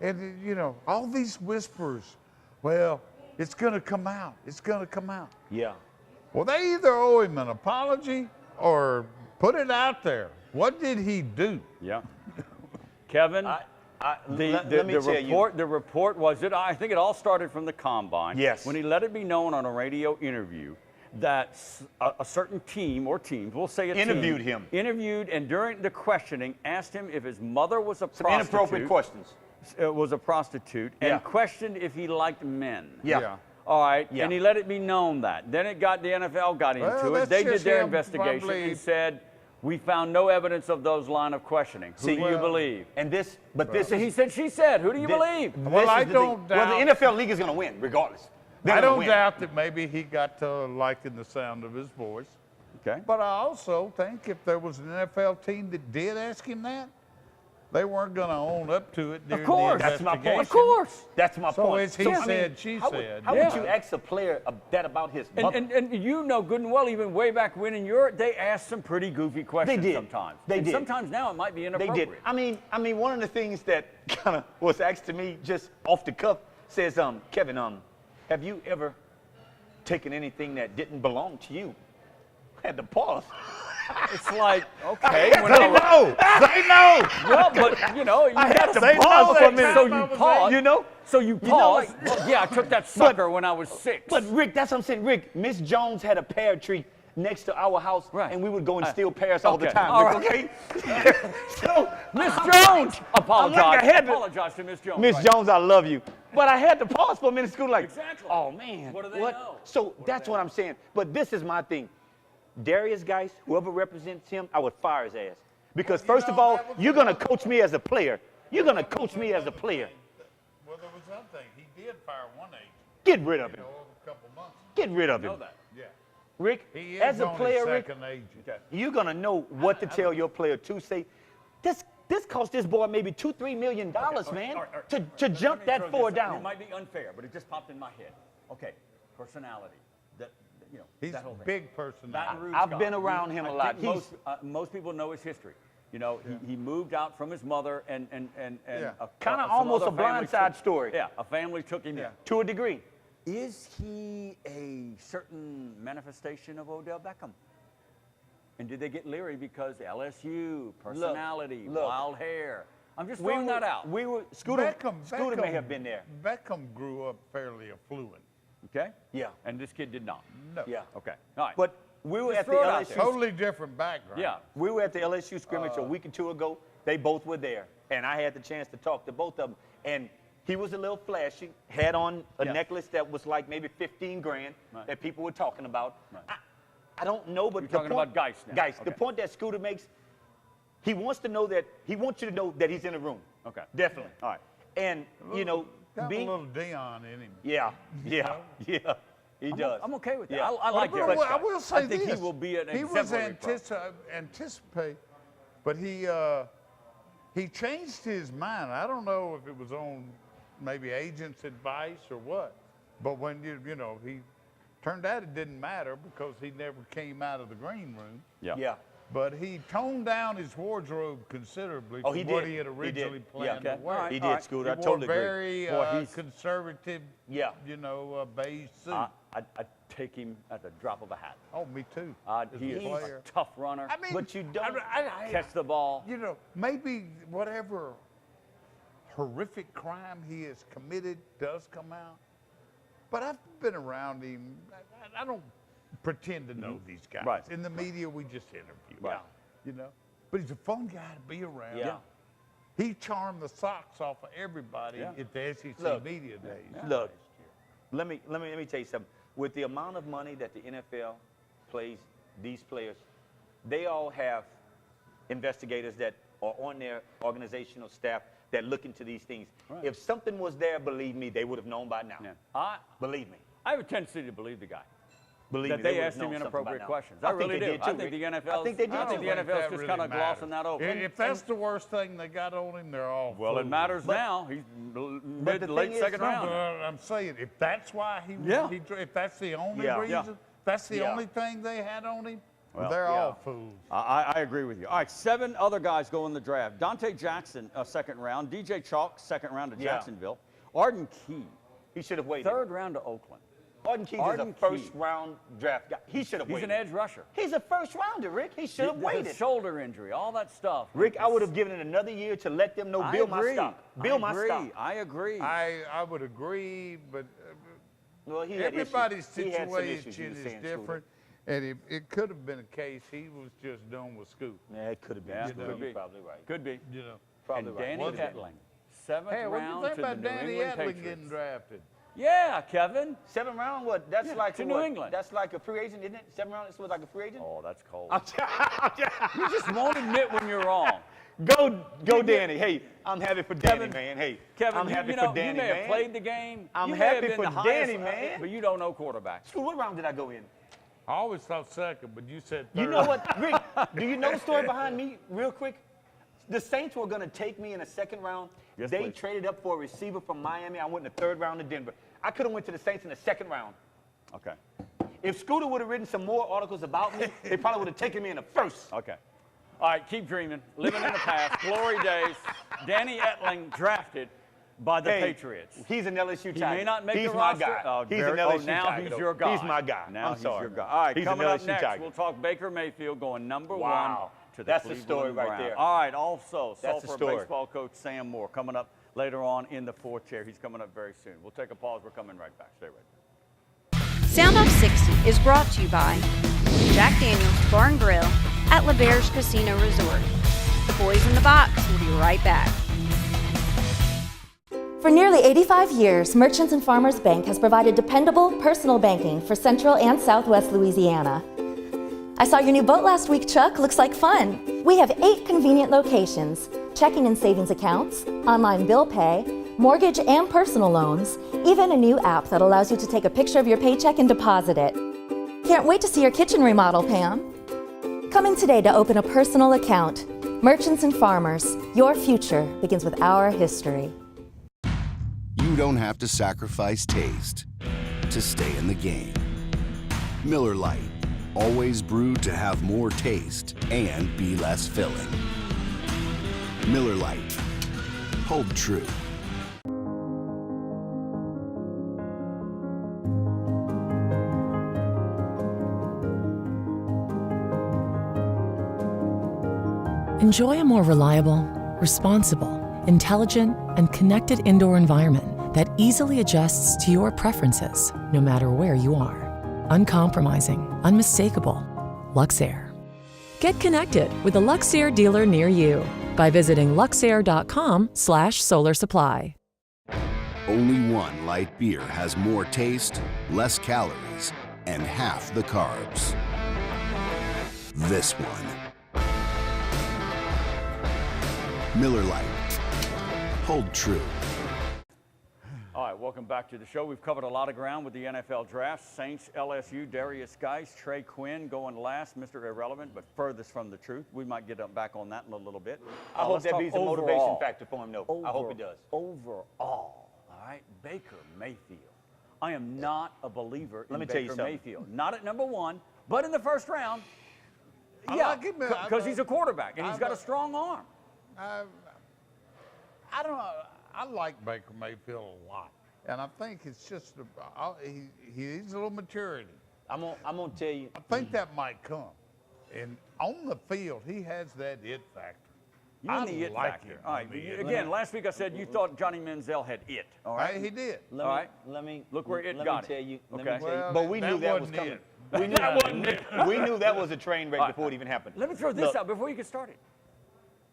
and you know, all these whispers, well, it's going to come out. It's going to come out. Yeah. Well, they either owe him an apology or put it out there. What did he do? Yeah. Kevin, the report was that I think it all started from the combine. Yes. When he let it be known on a radio interview that a certain team or teams, we'll say a interviewed team, him. Interviewed, and during the questioning asked him if his mother was a Some prostitute. inappropriate questions. Was a prostitute, and questioned if he liked men. Yeah. All right, Yeah. and he let it be known that. Then the NFL got into it. They did their investigation and said, we found no evidence of those line of questioning. Who do you believe? And this, but this He said, she said. Who do you believe? Well, I don't doubt. Well, the NFL league is going to win regardless. I don't doubt that maybe he got to liking the sound of his voice. Okay. But I also think if there was an NFL team that did ask him that, they weren't going to own up to it during Of course. the That's my investigation. point. Of course. That's my So point. as he said, she said. How would you ask a player that about his mother? And you know good and well, even way back when in Europe, they asked some pretty goofy questions They did. sometimes. They and did. Sometimes now it might be They inappropriate. did. I mean, one of the things that kind of was asked to me just off the cuff says, Kevin, have you ever taken anything that didn't belong to you? I had to pause. It's like, okay. Say no. Well, but, you know, you had to say pause no for a minute. So you pause. You know? So you pause. Well, yeah, I took that sucker when I was 6. But Rick, that's what I'm saying. Rick, Miss Jones had a pear tree next to our house, and we would go and steal pears all the time. All Rick, right. okay? So Miss Jones, apologize. to Apologize to Miss Jones. Miss Jones, I love you. But I had to pause for a minute. School, like, Exactly. oh man, What do they know? So that's what I'm saying. But this is my thing. Darius Geis, whoever represents him, I would fire his ass. Because first of all, you're gonna coach me as a player. You're gonna coach me as a player. Well, there was one thing. He did fire one agent. Get rid of him. Over a couple months. Get rid of him. Know that. Yeah. Rick, He is as a on his player, Rick, second agent. you're gonna know what to tell your player to say. This cost this boy maybe $2-3 million, man, All right. to jump Let me that throw far this out. down. It might be unfair, but it just popped in my head. Okay, personality. You know, He's that whole thing. big personality. Baton Rouge I've guy. been around him a lot. I think most people know his history. You know, he moved out from his mother and Yeah. Kind of some almost other a family blindside took- story. Yeah, a family took him in. To a degree. Is he a certain manifestation of Odell Beckham? And did they get leery because LSU, personality, look. wild hair? I'm just throwing that out. Scooter Beckham may have been there. Beckham grew up fairly affluent. Okay? Yeah. And this kid did not. No. Yeah. Okay. All right. But we were Just at the throw it out LSU. there. Totally different background. Yeah. We were at the LSU scrimmage a week or two ago. They both were there, and I had the chance to talk to both of them. And he was a little flashy, had on a necklace that was like maybe 15 grand that people were talking about. Right. I don't know, but You're talking about Geis now. Geis, the Okay. point that Scooter makes, he wants you to know that he's in the room. Okay. Definitely. All right. And Got being a little Dion in him. yeah, he does. I'm okay with that. Yeah. I like But Derek I Geis. will say I think this. he will be an He was exemplary pro. anticipate, but he changed his mind. I don't know if it was on maybe agent's advice or what, but when you know he turned out it didn't matter because he never came out of the green room. Yeah. Yeah. But he toned down his wardrobe considerably Oh, from he what did. he had originally planned Yeah. to wear. Okay. He All did, right. Scooter. I He totally wore agree. very Boy, he's- conservative, Yeah. you know, beige suit. I'd take him at the drop of a hat. Oh, me too. He As a is player. a tough runner. I mean, But you don't Catch the ball. You know, maybe whatever horrific crime he has committed does come out. But I've been around him. I don't pretend to know these guys. Right. In the media, we just interview. Right. You know, but he's a fun guy to be around. Yeah. He charmed the socks off of everybody Yeah. at the SEC Look. media days. Look, let me tell you something. With the amount of money that the NFL plays these players, they all have investigators that are on their organizational staff that look into these things. Right. If something was there, believe me, they would have known by now. Yeah. Believe me. I have a tendency to believe the guy. Believe That me, they would have asked him known something by inappropriate now. questions. I I think really they do. did I too, think the Rick. NFL. I think they did I think too. the NFL's just really kind of matters. glossing that over. If that's the worst thing they got on him, they're all Well, it fools. matters now. He's the late thing is, second No, round. but I'm saying if that's why Yeah. if that's the only Yeah. reason, that's the Yeah. only thing they had on him, Well, they're yeah. all fools. I agree with you. All right, 7 other guys go in the draft. Dante Jackson, second round. DJ Chalk, second round to Yeah. Jacksonville. Arden Key, He should have waited. third round to Oakland. Arden Keys Arden is a Key. first-round draft guy. He should have He's waited. an edge rusher. He's a first-rounder, Rick. He should have His waited. shoulder injury, all that stuff. Rick, I would have given it another year to let them know, I build my agree. stock. Build I my agree. stock. I agree. I would agree, but Well, he had everybody's issues. He had some issues, situation you were is saying, Scooter. different, and it could have been a case he was just done with school. Yeah, it could have been. Yeah, Scooter. could be. You're probably right. Could be. You know. Probably And right. Danny Wasn't it? Etling, 7th Hey, what do you round think to the about New Danny England Etling Patriots. getting drafted? Yeah, Kevin. 7th round, what? That's like to a New what? England. That's like a free agent, isn't it? 7th round is like a free agent? Oh, that's cold. I'm You just won't admit when you're wrong. Go, Danny. Hey, I'm happy for Danny, Kevin, man. Hey, Kevin, I'm happy you know, for Danny, you may man. have played the game. I'm you may have happy been for the highest, Danny, man. But you don't know quarterbacks. Scooter, what round did I go in? I always thought second, but you said third. You know what, Rick? Do you know the story behind me, real quick? The Saints were going to take me in the 2nd round. Yes, They please. traded up for a receiver from Miami. I went in the 3rd round to Denver. I could have went to the Saints in the 2nd round. Okay. If Scooter would have written some more articles about me, they probably would have taken me in the 1st. Okay. All right, keep dreaming. Living in the past. Glory days. Danny Etling drafted by the Hey, Patriots. He's an LSU He Tiger. may not make he's the my roster. guy. Oh, He's very- an LSU now Tiger. he's though. your guy. He's my guy. Now I'm he's sorry. your guy. All right, He's coming an up LSU next, Tiger. we'll talk Baker Mayfield going number Wow. 1 to the That's the Cleveland story right Browns. there. All right, also, That's the Sulphur story. baseball coach Sam Moore coming up later on in the 4th chair. He's coming up very soon. We'll take a pause. We're coming right back. Stay ready. Soundoff60 is brought to you by Jack Daniel's Bar and Grill at LeBear's Casino Resort. The boys in the box will be right back. For nearly 85 years, Merchants and Farmers Bank has provided dependable personal banking for Central and Southwest Louisiana. I saw your new boat last week, Chuck. Looks like fun. We have 8 convenient locations, checking and savings accounts, online bill pay, mortgage and personal loans, even a new app that allows you to take a picture of your paycheck and deposit it. Can't wait to see your kitchen remodel, Pam. Come in today to open a personal account. Merchants and Farmers, your future begins with our history. You don't have to sacrifice taste to stay in the game. Miller Lite, always brewed to have more taste and be less filling. Miller Lite, hold true. Enjoy a more reliable, responsible, intelligent, and connected indoor environment that easily adjusts to your preferences, no matter where you are. Uncompromising, unmistakable. Luxair. Get connected with a Luxair dealer near you by visiting luxair.com/solar supply. Only one light beer has more taste, less calories, and half the carbs. This one. Miller Lite. Hold true. All right, welcome back to the show. We've covered a lot of ground with the NFL draft. Saints, LSU, Darius Geis, Trey Quinn going last, Mr. Irrelevant, but furthest from the truth. We might get back on that in a little bit. I hope Let's that talk be a motivation overall. factor for him, though. I hope it does. Overall, all right, Baker Mayfield. I am not a believer in Let me tell you Baker something. Mayfield. Not at number 1, but in the 1st round. Yeah, like him. because he's a quarterback and he's got a strong arm. I don't know. I like Baker Mayfield a lot, and I think it's just he needs a little maturity. I'm gonna tell you. I think that might come, and on the field he has that it factor. You and the it factor. Him. All right. Again, last week I said you thought Johnny Manziel had it. All right. He did. Let me Look where it let got me tell him. you. Okay. Let me tell you. Well, But we knew that was wasn't coming. it. We knew That wasn't it. We knew that was a train wreck All right. before it even happened. Let me throw this Look, out before you get started.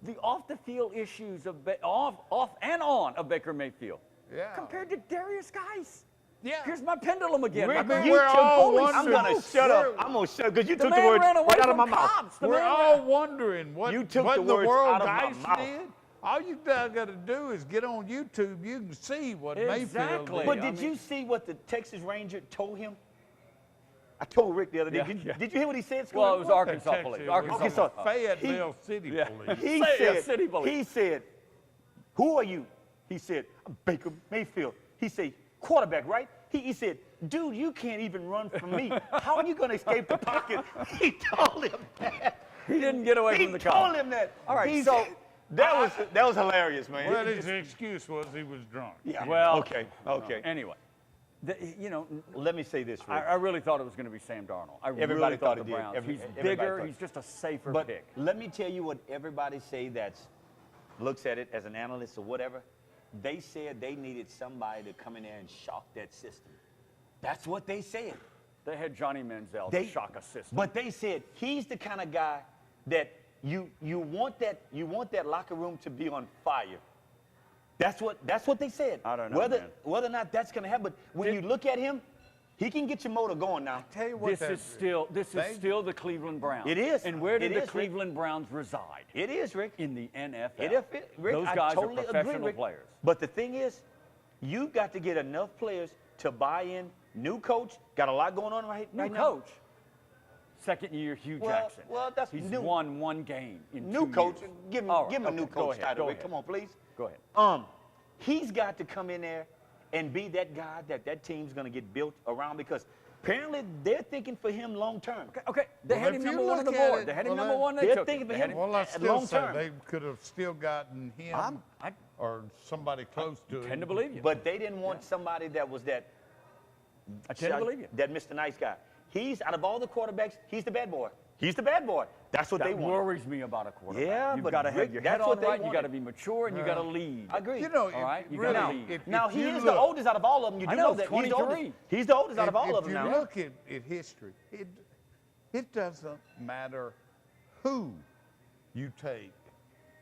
The off-the-field issues of off and on of Baker Mayfield. Yeah. Compared to Darius Geis. Yeah. Here's my pendulum again. Rick, My mean, you we're took- all I'm wondering- gonna shut up. I'm gonna shut up because you The took the man words ran away right out of from my mouth. cops. The We're man all ran- wondering what, You took what the in the words world out of my Geis mouth. did. All you got to do is get on YouTube. You can see what Mayfield Exactly. did. But I did mean- you see what the Texas Ranger told him? I told Rick the other day. Yeah, Did you hear what he said? Scooter? Well, it was What Arkansas the police. Texas- Arkansas. Fayetteville City Yeah. Police. He Say it, said, City Police. he said, who are you? He said, I'm Baker Mayfield. He said, quarterback, right? He said, dude, you can't even run from me. How are you going to escape the pocket? He told him that. He didn't get away He from the told cops. him that. All right, He so- said- that was hilarious, man. Well, his excuse was he was drunk. Yeah. Well, okay. Anyway, Let me say this, Rick. I really thought it was going to be Sam Darnold. I Everybody really thought the it did. Browns. He's Everybody bigger. thought- He's just a safer But pick. let me tell you what everybody say that's looks at it as an analyst or whatever. They said they needed somebody to come in there and shock that system. That's what they said. They had Johnny Manziel to shock a system. But they said he's the kind of guy that you want that locker room to be on fire. That's what they said. I don't know, whether man. whether or not that's going to happen. But when you look at him, he can get your motor going now. Tell you what, This is still the Cleveland Browns. It is. And where did It the is, Rick. Cleveland Browns reside? It is, Rick. In the NFL. Rick, Those I guys totally are professional agree, Rick. players. But the thing is, you've got to get enough players to buy in. New coach, got a lot going on right New now. coach. Second year, Hugh Well, Jackson. well, that's He's new. won one game in New 2 coach, years. give him All right, a new okay, go coach ahead, title, go Rick. ahead. Come on, please. Go ahead. He's got to come in there and be that guy that team's going to get built around because apparently they're thinking for him long term. Okay. They Well, had if him you number one on the look at board. it, They had him well, number one. They they're took thinking him. for They had him. Well, I At still long say term. they could have still gotten him I or somebody close to him. tend to believe you. But they didn't want somebody that was that. I tend to believe you. That Mr. Nice Guy. He's out of all the quarterbacks, he's the bad boy. He's the bad boy. That's what they That want. worries me about a quarterback. Yeah, You've but got to Rick, have your that's head on what they right. You got to wanted. be mature and you got to lead. I agree. You know, All right, you really, gotta lead. Now if he you is look, the oldest out of all of them. You I do know, know that he's the 23. oldest. He's the oldest out of all of them if now. you look at history, it doesn't matter who you take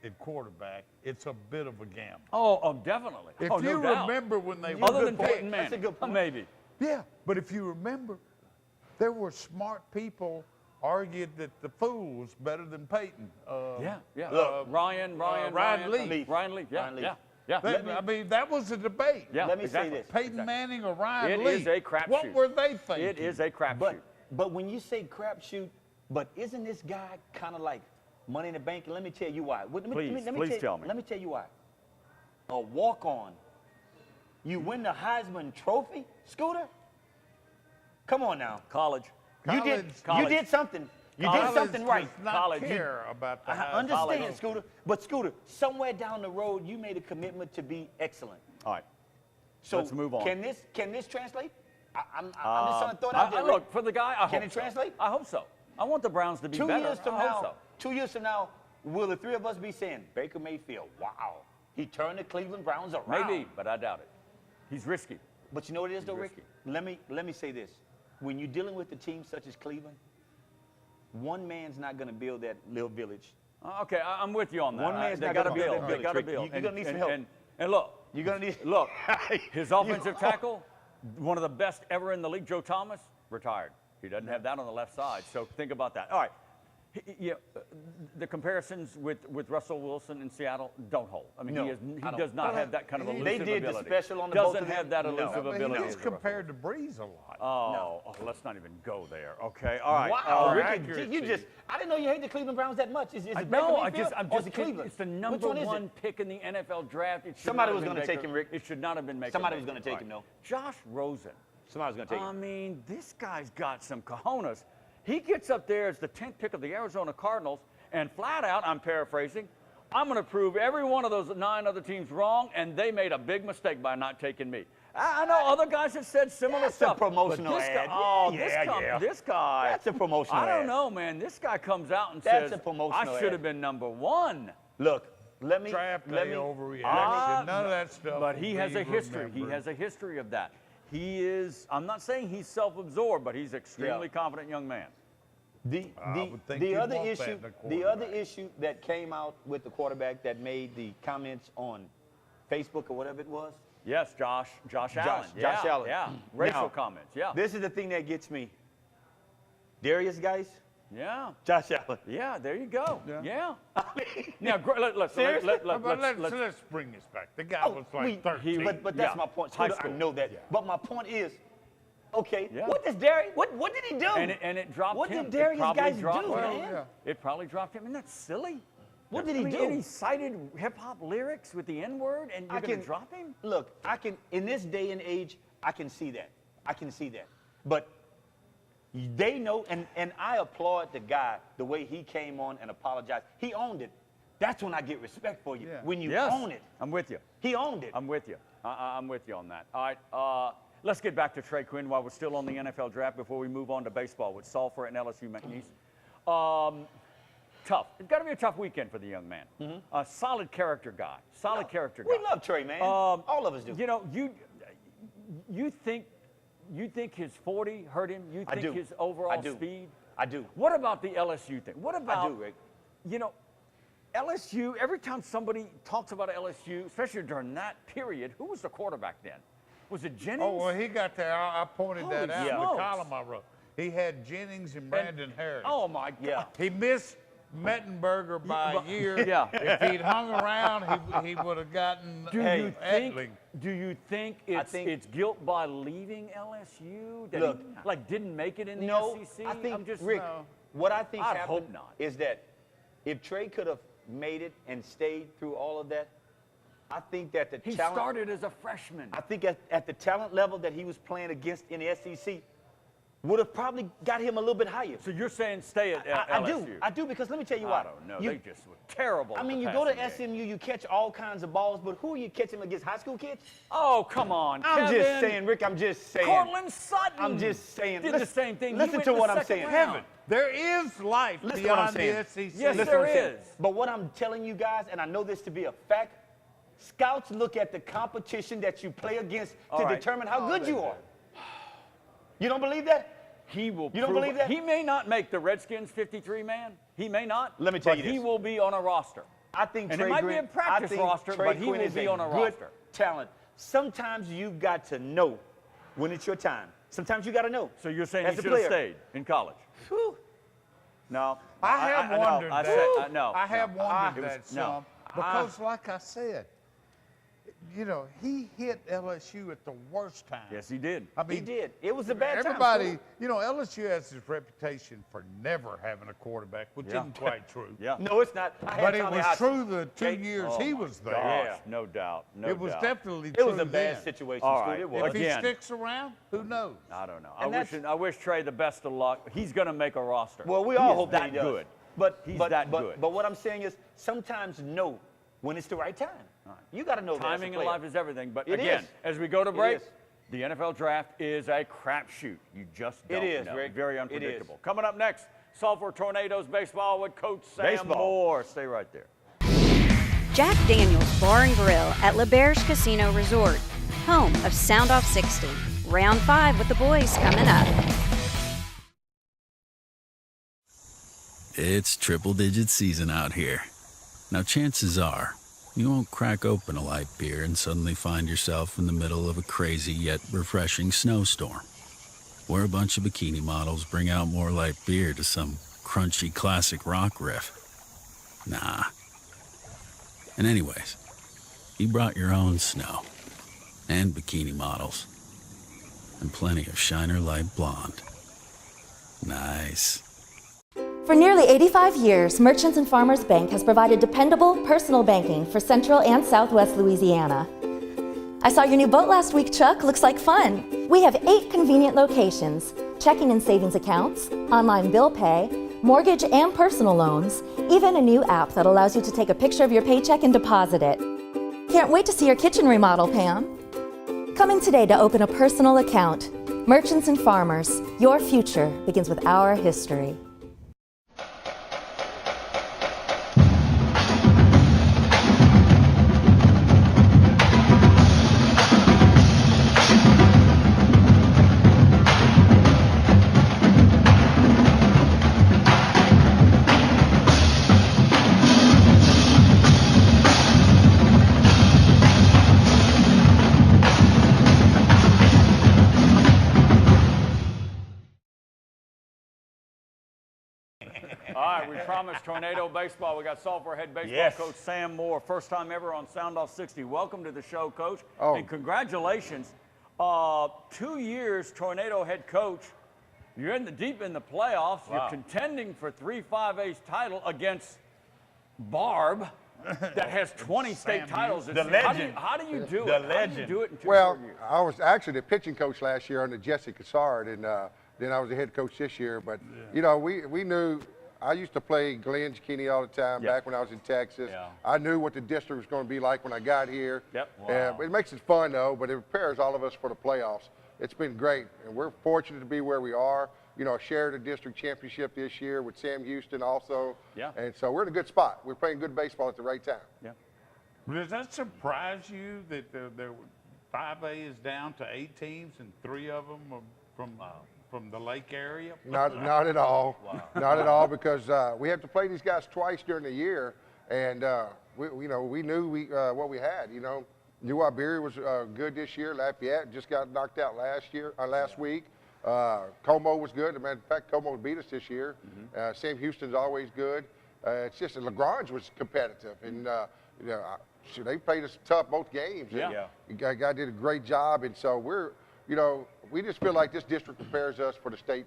at quarterback. It's a bit of a gamble. Oh, definitely. If oh, you no doubt. remember when they Other were than picked, Peyton Manning. That's a good point. Maybe. yeah, but if you remember, there were smart people argued that the fool was better than Peyton. Yeah. Look, Ryan Leaf. Ryan Leaf. Yeah. Ryan Leaf. Yeah. I mean, that was a debate. Yeah, Let me exactly. say this. Peyton Manning or Ryan It Leaf. is a crapshoot. What were they thinking? It is a crapshoot. But when you say crapshoot, but isn't this guy kind of like Money in the Bank? And let me tell you why. Please tell me. Let me tell you why. A walk-on. You win the Heisman Trophy, Scooter? Come on now. College. You did something. You College did something right. does not College. care about the I Heisman understand, Trophy. Scooter. But Scooter, somewhere down the road, you made a commitment to be excellent. All right. So Let's move on. Can this translate? I'm just trying to throw it out there. Look, for the guy, I Can hope it so. translate? I hope so. I want the Browns to be 2 better. years from I now, hope so. 2 years from now, will the three of us be saying, Baker Mayfield, wow, he turned the Cleveland Browns around? Maybe, but I doubt it. He's risky. But you know what it is, though, risky. Rick? Let me say this. When you're dealing with a team such as Cleveland, one man's not going to build that little village. Okay, I'm with you on that. One man's they not got to gonna build build. that They village, got to Rick. build. You're gonna need some help. And look, You're going to need... look, his offensive tackle, one of the best ever in the league, Joe Thomas, retired. He doesn't have that on the left side, so think about that. All right. The comparisons with Russell Wilson in Seattle don't hold. I mean, No, he I don't. does not have that kind of They elusive did the ability. special on the both Doesn't of them. have that No. elusive But ability. he gets as Russell compared to Breeze a lot. Oh, let's not even go there. Okay, all right. Wow, Rick, accuracy. you just... I didn't know you hate the Cleveland Browns that much. Is it Baker No, Mayfield I'm or just is it Cleveland? It's the Which number one is one it? pick in the NFL draft. It should Somebody not was have been gonna take Baker. him, Rick. It should not have been Baker. Somebody was Mayfield. gonna take him, Josh Rosen. Somebody's going to take I him. mean, this guy's got some cojones. He gets up there as the 10th pick of the Arizona Cardinals, and flat out, I'm paraphrasing, I'm going to prove every one of those 9 other teams wrong, and they made a big mistake by not taking me. I know other guys have said similar stuff. That's a promotional ad. This guy. That's a promotional ad. I don't know, man. This guy comes out and That's says, a promotional I should have been number 1. Look, let me overreaction. None of that stuff. But he has a history. He has a history of that. He is, I'm not saying he's self-absorbed, but he's an extremely confident young man. The other issue that came out with the quarterback that made the comments on Facebook or whatever it was. Yes, Josh Allen. Josh Allen. Yeah, racial comments. Yeah. This is the thing that gets me. Darius, guys. Yeah. Josh Allen. Yeah, there you go. Yeah. I mean, now, let's bring this back. The guy was like 13. But that's my point. High I school. know that. Yeah. But my point is, okay, Yeah. what does Darius, what did he do? And it dropped what him. Did Darius guys do, him. man? It probably dropped him, and that's silly. What did he do? And he cited hip-hop lyrics with the N-word, and you're going to drop him? Look, in this day and age, I can see that. I can see that. But they know, and I applaud the guy, the way he came on and apologized. He owned it. That's when I get respect for you, when you own it. I'm with you. He owned it. I'm with you. I'm with you on that. All right, let's get back to Trey Quinn while we're still on the NFL draft before we move on to baseball with Sulphur and LSU McNeese. Tough. It's got to be a tough weekend for the young man. A solid character guy. Character guy. We love Trey, man. All of us do. You know, you think his 40 hurt him? You think his overall speed? I do. What about the LSU thing? What about, I do, Rick. You know, LSU, every time somebody talks about LSU, especially during that period, who was the quarterback then? Was it Jennings? Oh, well, he got there. I pointed that out in the smokes. column I wrote. He had Jennings and Brandon Harris. Oh, my God. Yeah. He missed Mettenberger by a year. Yeah. If he'd hung around, he would have gotten Etling. Do you think it's guilt by leaving LSU? That Look, he, didn't make it in the SEC? I think, just, Rick, what I think I'd happened hope not. is that if Trey could have made it and stayed through all of that, I think that he talent, started as a freshman. I think at the talent level that he was playing against in the SEC would have probably got him a little bit higher. So you're saying stay at LSU? I do, because let me tell you why. I don't know. They just were terrible. I mean, you go to SMU, you catch all kinds of balls, but who are you catching against, high school kids? Oh, come on, I'm Kevin. just saying, Rick, I'm just saying. Cortland Sutton. I'm just saying. Did the same thing. Listen to what I'm saying. Kevin, there is life beyond the SEC. Yes, Listen there what I'm saying. is. But what I'm telling you guys, and I know this to be a fact, scouts look at the competition that you play against to determine how good you are. You don't believe that? He will. You don't believe that? He may not make the Redskins 53-man. He may not. Let me tell you but he this. will be on a roster. I think And Trey it might Quinn, be a practice roster, but he will be on a good roster. talent. Sometimes you've got to know when it's your time. Sometimes you got to know. So you're saying As he a should have player. stayed in college? Whew. No. I have wondered that. No. I have wondered It was- that some. Because, like I said, you know, he hit LSU at the worst time. Yes, he did. I mean, He did. It was a bad time. everybody, you know, LSU has this reputation for never having a quarterback, which isn't quite true. Yeah. No, it's not. But it was true the 2 years he was there. Gosh, no doubt. No It was doubt. definitely It true was a bad then. situation, All Scoot. right. It was. If he Again. sticks around, who knows? I don't know. And I wish Trey the best of luck. He's going to make a roster. Well, we He all is hope that that he does. good. But He's but, that but, good. But what I'm saying is, sometimes know when it's the right time. You got to know that as a Timing in player. life is everything. But It again, is. as we go to break, is. the NFL draft is a crapshoot. You just don't is, know. Rick. Very It is. unpredictable. Coming up next, Sulphur Tornadoes baseball with Coach Sam Baseball. Moore. Stay right there. Jack Daniel's Bar and Grill at LeBerge Casino Resort, home of Soundoff60. Round 5 with the boys coming up. It's triple-digit season out here. Now, chances are, you won't crack open a light beer and suddenly find yourself in the middle of a crazy yet refreshing snowstorm, where a bunch of bikini models bring out more light beer to some crunchy classic rock riff. Nah. And anyways, you brought your own snow, and bikini models, and plenty of Shiner Light Blonde. Nice. For nearly 85 years, Merchants and Farmers Bank has provided dependable personal banking for Central and Southwest Louisiana. I saw your new boat last week, Chuck. Looks like fun. We have 8 convenient locations. checking and savings accounts, online bill pay, mortgage and personal loans, even a new app that allows you to take a picture of your paycheck and deposit it. Can't wait to see your kitchen remodel, Pam. Come in today to open a personal account. Merchants and Farmers, your future begins with our history. All right, we promised Tornado Baseball. We got software head baseball Yes. coach Sam Moore. First time ever on Soundoff60. Welcome to the show, Coach. Oh. And congratulations. 2 years Tornado head coach. You're deep in the playoffs. Wow. You're contending for 3-5 title against Barb that has 20 state titles. The legend. How do you do The it? How do you legend. do it in 2 Well, short years? I was actually the pitching coach last year under Jesse Cassard, and then I was the head coach this year. But, you know, we knew – I used to play Glenn Kenny all the time back when I was in Texas. Yeah. I knew what the district was going to be like when I got here. Yep. Wow. It makes it fun, though, but it prepares all of us for the playoffs. It's been great, and we're fortunate to be where we are. You know, I shared a district championship this year with Sam Houston also. Yeah. And so we're in a good spot. We're playing good baseball at the right time. Yeah. Does that surprise you that the 5A is down to 8 teams and 3 of them are from the lake area? Not at all. Wow. Not at all, because we have to play these guys twice during the year, and we knew what we had. You know, New Iberia was good this year. Lafayette just got knocked out last week. Como was good. As a matter of fact, Como beat us this year. Sam Houston's always good. It's just that LaGrange was competitive, and they played us tough both games. Yeah. The guy did a great job, and so we just feel like this district prepares us for the state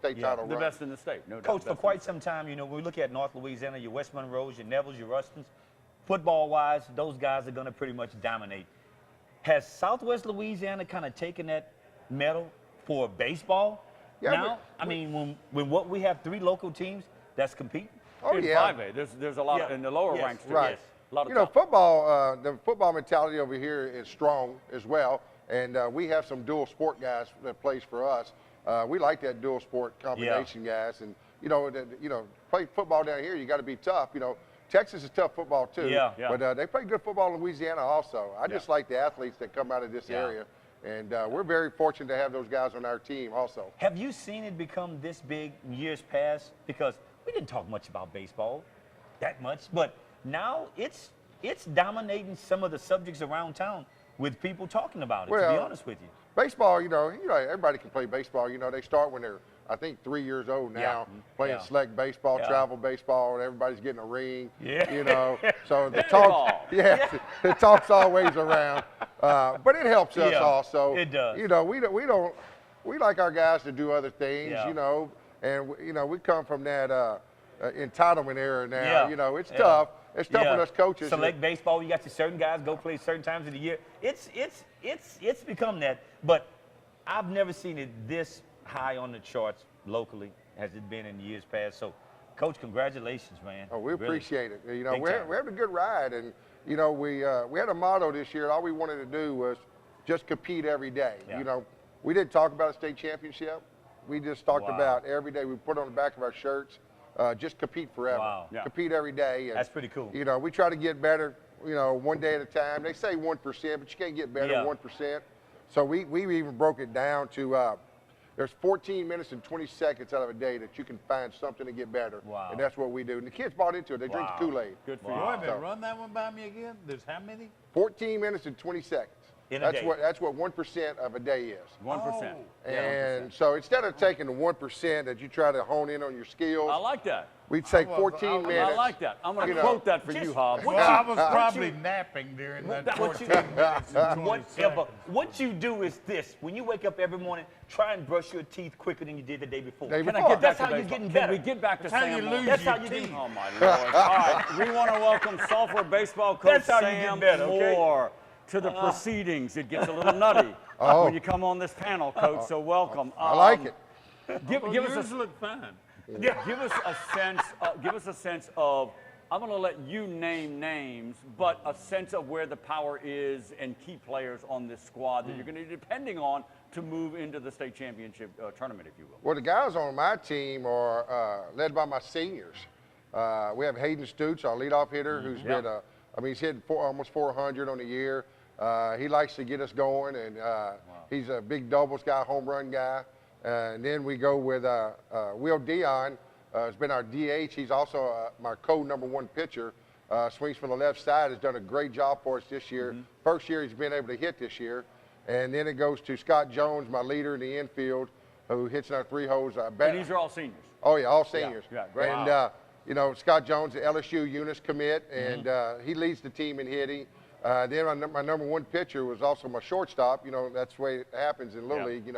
title run. The best in the state, no doubt. Coach, for quite some time, when we look at North Louisiana, your West Monroes, your Nevilles, your Rustons, football-wise, those guys are going to pretty much dominate. Has Southwest Louisiana kind of taken that medal for baseball? Yeah, now, when what we have 3 local teams that's competing. Oh, in yeah. 5A, there's a lot in the lower ranks too. Right. Yes. A lot of You know, top. football, the football mentality over here is strong as well, and we have some dual sport guys that plays for us. We like that dual sport combination guys, and play football down here, you got to be tough. You know, Texas is tough football too, but they play good football in Louisiana also. I just like the athletes that come out of this area, and we're very fortunate to have those guys on our team also. Have you seen it become this big in years past? Because we didn't talk much about baseball that much, but now it's dominating some of the subjects around town with people talking about it, to be honest with you. Baseball, everybody can play baseball. You know, they start when they're, I think, 3 years old now, playing select baseball, travel baseball, and everybody's getting a ring. Yeah. You know, so the talk, the talk's always around. But it helps us also. It does. You know, we like our guys to do other things. You know, and we come from that entitlement era now. Yeah. You know, it's tough. It's tough on us coaches. Select baseball, you got your certain guys go play certain times of the year. It's become that, but I've never seen it this high on the charts locally as it been in years past. So, Coach, congratulations, man. Oh, we Really. appreciate it. You know, Big we're time. having a good ride, and we had a motto this year. All we wanted to do was just compete every day. Yeah. You know, we didn't talk about a state championship. We just talked about every day. We put on the back of our shirts. Just compete forever. Wow. Yeah. Compete every day. And, That's pretty cool. You know, we try to get better, one day at a time. They say 1%, but you can't get better than 1%. So we even broke it down to there's 14 minutes and 20 seconds out of a day that you can find something to get better. Wow. And that's what we do. And the kids bought into it. They drink the Kool-Aid. Good for Wait a you. minute, run that one by me again. There's how many? 14 minutes and 20 seconds. In a That's day. what 1% of a day is. 1%. And so instead of taking the 1% that you try to hone in on your skills, I like that. we'd take 14 minutes. I like that. I'm going to You know, quote that for you, Hobbs. Well, I was probably napping during that 14 minutes and 20 seconds. What you do is this: when you wake up every morning, try and brush your teeth quicker than you did the day before. Day Can I before. get back That's to how you're baseball? getting Can better. we get back to That's how Sam you Moore? lose That's your how you teeth. get. Oh, my Lord. All right, we want to welcome software baseball coach That's how you get Sam better, okay? Moore to the proceedings. It gets a little nutty when you come on this panel, Coach, so welcome. I like it. Give Yours us look fine. give us a sense. Give us a sense of. I'm going to let you name names, but a sense of where the power is and key players on this squad that you're going to be depending on to move into the state championship tournament, if you will. Well, the guys on my team are led by my seniors. We have Hayden Stoots, our leadoff hitter, who's been, he's hit almost 400 on the year. He likes to get us going, and he's a big doubles guy, home run guy. And then we go with Will Dion, has been our DH. He's also my co-number 1 pitcher. Swings from the left side, has done a great job for us this year. First year he's been able to hit this year. And then it goes to Scott Jones, my leader in the infield, who hits in our 3 holes. And these are all seniors. Oh, yeah, all seniors. Yeah, great. And, Scott Jones, the LSU Eunice commit, and he leads the team in hitting. Then my number 1 pitcher was also my shortstop. That's the way it happens in Little League,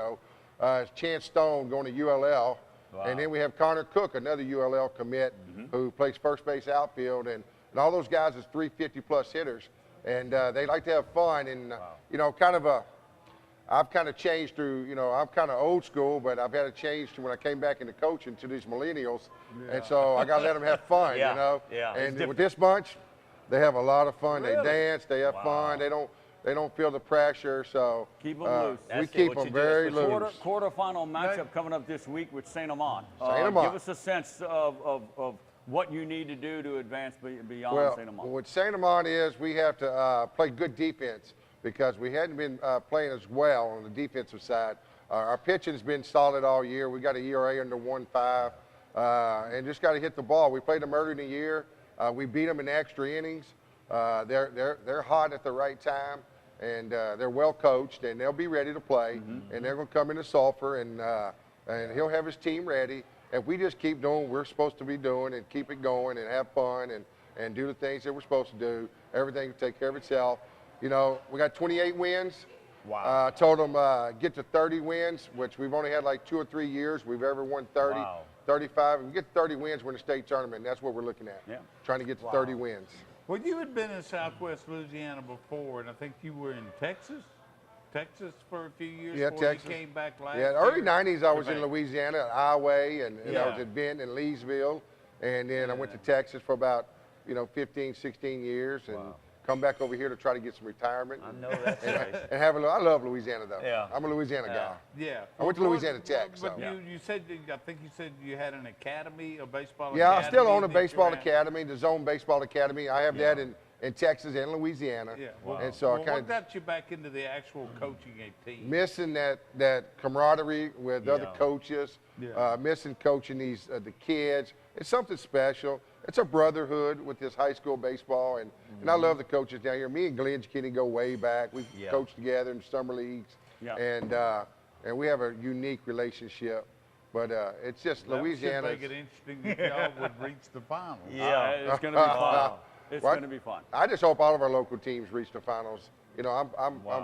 Chance Stone going to ULL. Wow. And then we have Connor Cook, another ULL commit, who plays first base outfield. And all those guys is 350-plus hitters. And they like to have fun. And, I've kind of changed through, I'm kind of old school, but I've had to change to when I came back into coaching to these millennials. Yeah. And so I got to let them have fun, Yeah. And with this bunch, they have a lot of fun. Really? They dance, they have fun. They don't feel the pressure, so keep them loose. We keep them very loose. Quarterfinal matchup coming up this week with St. Amant. St. Amant. Give us a sense of what you need to do to advance beyond St. Amant. What St. Amant is, we have to play good defense because we hadn't been playing as well on the defensive side. Our pitching has been solid all year. We got a ERA under 1.5, and just got to hit the ball. We played them early in the year. We beat them in extra innings. They're hot at the right time, and they're well coached, and they'll be ready to play. And they're going to come into Sulphur, and he'll have his team ready. If we just keep doing what we're supposed to be doing and keep it going and have fun and do the things that we're supposed to do, everything will take care of itself. We got 28 wins. Wow. Told them get to 30 wins, which we've only had like 2 or 3 years we've ever won 30. Wow. 35. If we get to 30 wins, we're in the state tournament. That's what we're looking at. Yeah. Trying to get to 30 wins. Well, you had been in Southwest Louisiana before, and I think you were in Texas for a few years before Texas. You came back last year. Early 90s I was in Louisiana at Iowa, and I was at Benton and Leesville, and then I went to Texas for about 15, 16 years, and come back over here to try to get some retirement. I know that's right. And have I love Louisiana though. Yeah. I'm a Louisiana guy. Yeah. I went to Louisiana Tech. But you said, I think you said you had an academy, a baseball academy. Yeah, I still own a baseball academy, the Zone Baseball Academy. I have that in Texas and Louisiana. Yeah. And so I what got you back into the actual coaching a team? Missing that camaraderie with other coaches, missing coaching the kids. It's something special. It's a brotherhood with this high school baseball, and I love the coaches down here. Me and Glenn Kinney go way back. We've coached together in summer leagues, and we have a unique relationship. But it's just Louisiana. Should make it interesting if y'all would reach the finals. Yeah, it's going to be fun. It's going to be fun. I just hope all of our local teams reach the finals. I'm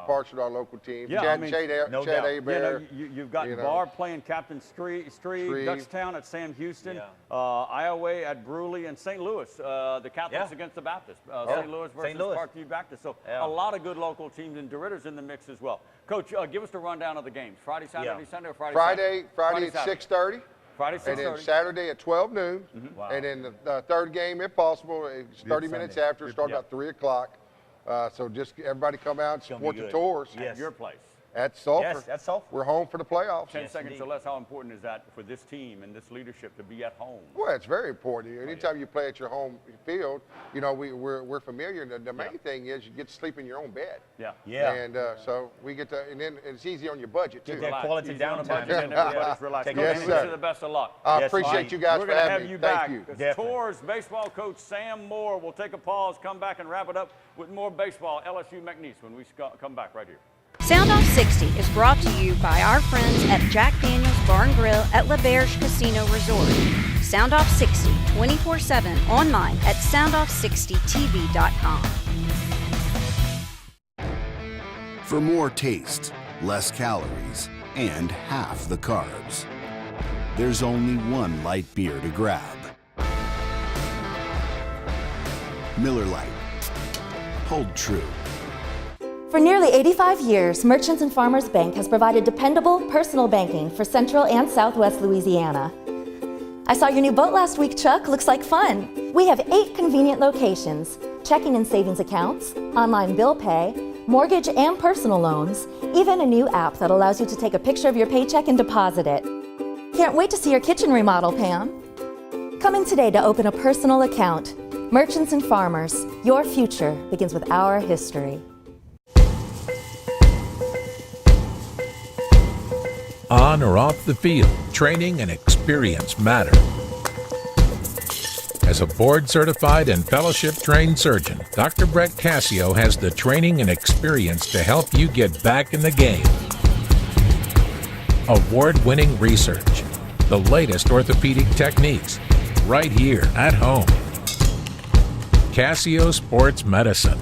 partial to our local teams. Yeah, Chad Hebert. You've got Barr playing Captain Strebe, Dutchtown at Sam Houston, Iowa at Bruley, and St. Louis, the Catholics against the Baptists. St. Louis versus Parkview Baptist. So a lot of good local teams, and DeRitter's in the mix as well. Coach, give us the rundown of the games. Friday, Saturday, Sunday, or Friday at 6:30. Friday, 6:30. And then Saturday at 12 noon. And then the third game, if possible, it's 30 minutes after. Start about 3 o'clock. So just everybody come out and support the Tours. At your place. At Sulphur. Yes, at Sulphur. We're home for the playoffs. 10 seconds or less, how important is that for this team and this leadership to be at home? Well, it's very important. Anytime you play at your home field, we're familiar. The main thing is you get to sleep in your own bed. And so we get to, and then it's easy on your budget, too. Get that quality downtime. And everybody's relaxed. Yes, Wish sir. you the best of luck. I appreciate you guys for having me. Thank you. Tours baseball coach Sam Moore will take a pause, come back, and wrap it up with more baseball. LSU McNeese when we come back right here. Soundoff60 is brought to you by our friends at Jack Daniel's Bar and Grill at La Berge Casino Resort. Soundoff60 24/7 online at soundoff60tv.com. For more taste, less calories, and half the carbs, there's only one light beer to grab. Miller Lite. Hold true. For nearly 85 years, Merchants and Farmers Bank has provided dependable personal banking for Central and Southwest Louisiana. I saw your new boat last week, Chuck. Looks like fun. We have 8 convenient locations, checking and savings accounts, online bill pay, mortgage and personal loans, even a new app that allows you to take a picture of your paycheck and deposit it. Can't wait to see your kitchen remodel, Pam. Come in today to open a personal account. Merchants and Farmers, your future begins with our history. On or off the field, training and experience matter. As a board-certified and fellowship-trained surgeon, Dr. Brett Cassio has the training and experience to help you get back in the game. Award-winning research, the latest orthopedic techniques, right here at home. Cassio Sports Medicine.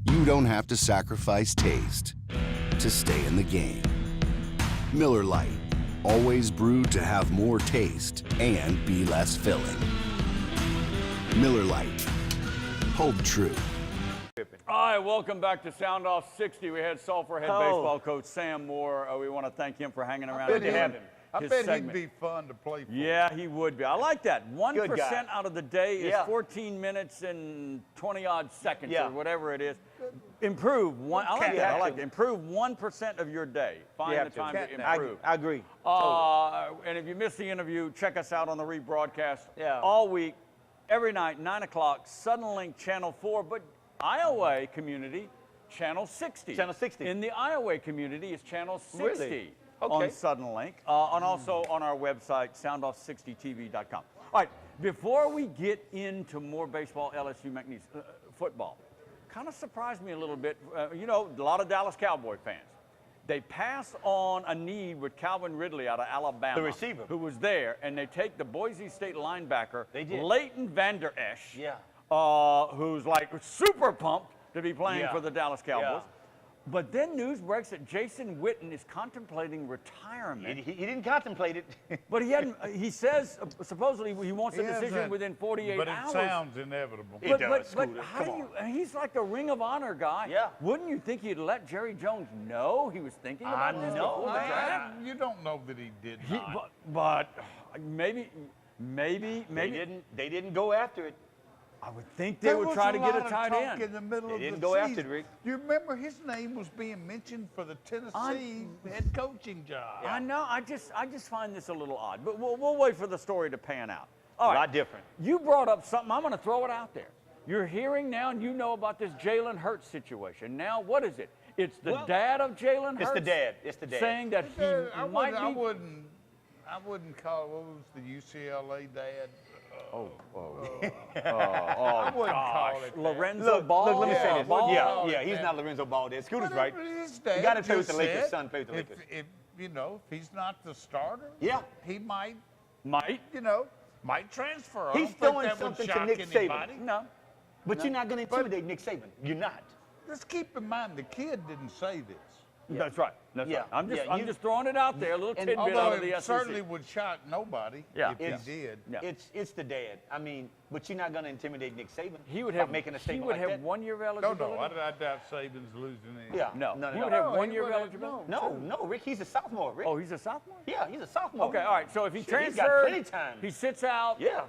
You don't have to sacrifice taste to stay in the game. Miller Lite, always brewed to have more taste and be less filling. Miller Lite, hold true. All right, welcome back to Soundoff60. We had Sulphur Head baseball coach Sam Moore. We want to thank him for hanging around. I bet his he'd segment. be fun to play for. Yeah, he would be. I like that. 1% out of the day is 14 minutes and 20-odd seconds or whatever it is. Improve one. I like that. I like that. Improve 1% of your day. Find the time to improve. I agree. And if you missed the interview, check us out on the rebroadcast all week, every night, 9 o'clock, Suddenlink Channel 4, but Iowa community, Channel 60. Channel 60. In the Iowa community is Channel 60. Really? On Suddenlink, and also on our website, soundoff60tv.com. All right, before we get into more baseball, LSU McNeese football, kind of surprised me a little bit. You know, a lot of Dallas Cowboy fans. They pass on a need with Calvin Ridley out of Alabama, the receiver, who was there, and they take the Boise State linebacker, did. Leighton Vander Esch, who's like super pumped to be playing for the Dallas Cowboys. But then news breaks that Jason Witten is contemplating retirement. He didn't contemplate it. But he hadn't. He says supposedly he wants a decision within 48 hours. But it sounds inevitable. But how do you? He's like a Ring of Honor guy. Yeah. Wouldn't you think he'd let Jerry Jones know he was thinking about this before the draft? You don't know that he did not. But maybe. They didn't go after it. I would think they would try to get a tight end. In the middle They of didn't the go season. after it, Rick. You remember his name was being mentioned for the Tennessee head coaching job. I know. I just find this a little odd. But we'll wait for the story to pan out. All right. A lot different. You brought up something. I'm going to throw it out there. You're hearing now, and you know about this Jalen Hurts situation. Now, what is it? It's the dad of Jalen Hurts. It's the dad. It's the dad. Saying that he might be. I wouldn't call what was the UCLA dad. I wouldn't call it that. Lorenzo Ball. Look, let me say this. Ball. Yeah, he's not Lorenzo Ball. There, Scooter's But right. his dad You got to play with the just Lakers. said Son, play with the Lakers. If he's not the starter, he might transfer. He's throwing something to Nick anybody. Saban. No, but you're not going to intimidate Nick Saban. You're not. Let's keep in mind the kid didn't say this. That's right. That's right. I'm just throwing it out there, a little tidbit Although out of the it SEC. certainly would shock nobody if he did. Yeah. It's the dad. I mean, but you're not going to intimidate Nick Saban. He would by have making a He statement would like have that. 1 year of eligibility. No, I doubt Saban's losing any. Yeah. No. No. He would have 1 year of eligibility. No, Rick. He's a sophomore. Rick. Oh, he's a sophomore. Yeah, he's a sophomore. Okay, all right. So if he transfers, he's got plenty of time. He sits out. Yeah.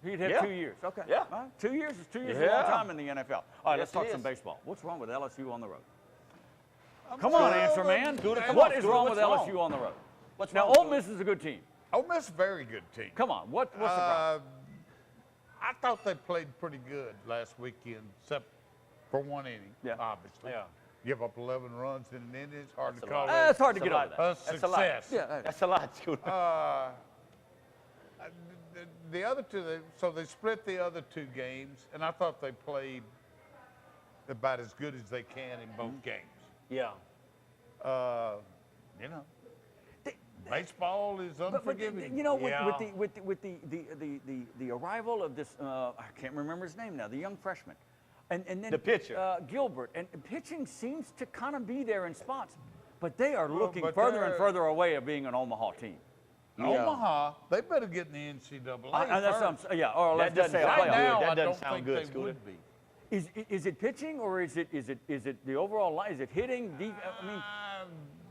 He'd have 2 years. Okay. Yeah. All right. 2 years is 2 years is a long time in the NFL. All right, let's talk some baseball. What's wrong with LSU on the road? Come on, answer man. What is wrong with LSU on the road? Now, Ole Miss is a good team. Ole Miss is a very good team. Come on, what's the problem? I thought they played pretty good last weekend, except for one inning, obviously. Yeah. Give up 11 runs in an inning. It's hard to call It's hard to get over that. a success. That's a lot, Scooter. The other two, so they split the other 2 games, and I thought they played about as good as they can in both games. Yeah. Baseball is unforgiving. You know, with the arrival of this, I can't remember his name now, the young freshman, and then the pitcher, Gilbert, and pitching seems to kind of be there in spots, but they are looking but further and further away of being an Omaha team. Omaha, they better get in the NCAA. That's what I'm saying. Yeah, or let's just say a right playoff. now, That I doesn't don't sound think good, they Scooter. would be. Is it pitching or is it the overall line? Is it hitting? I mean,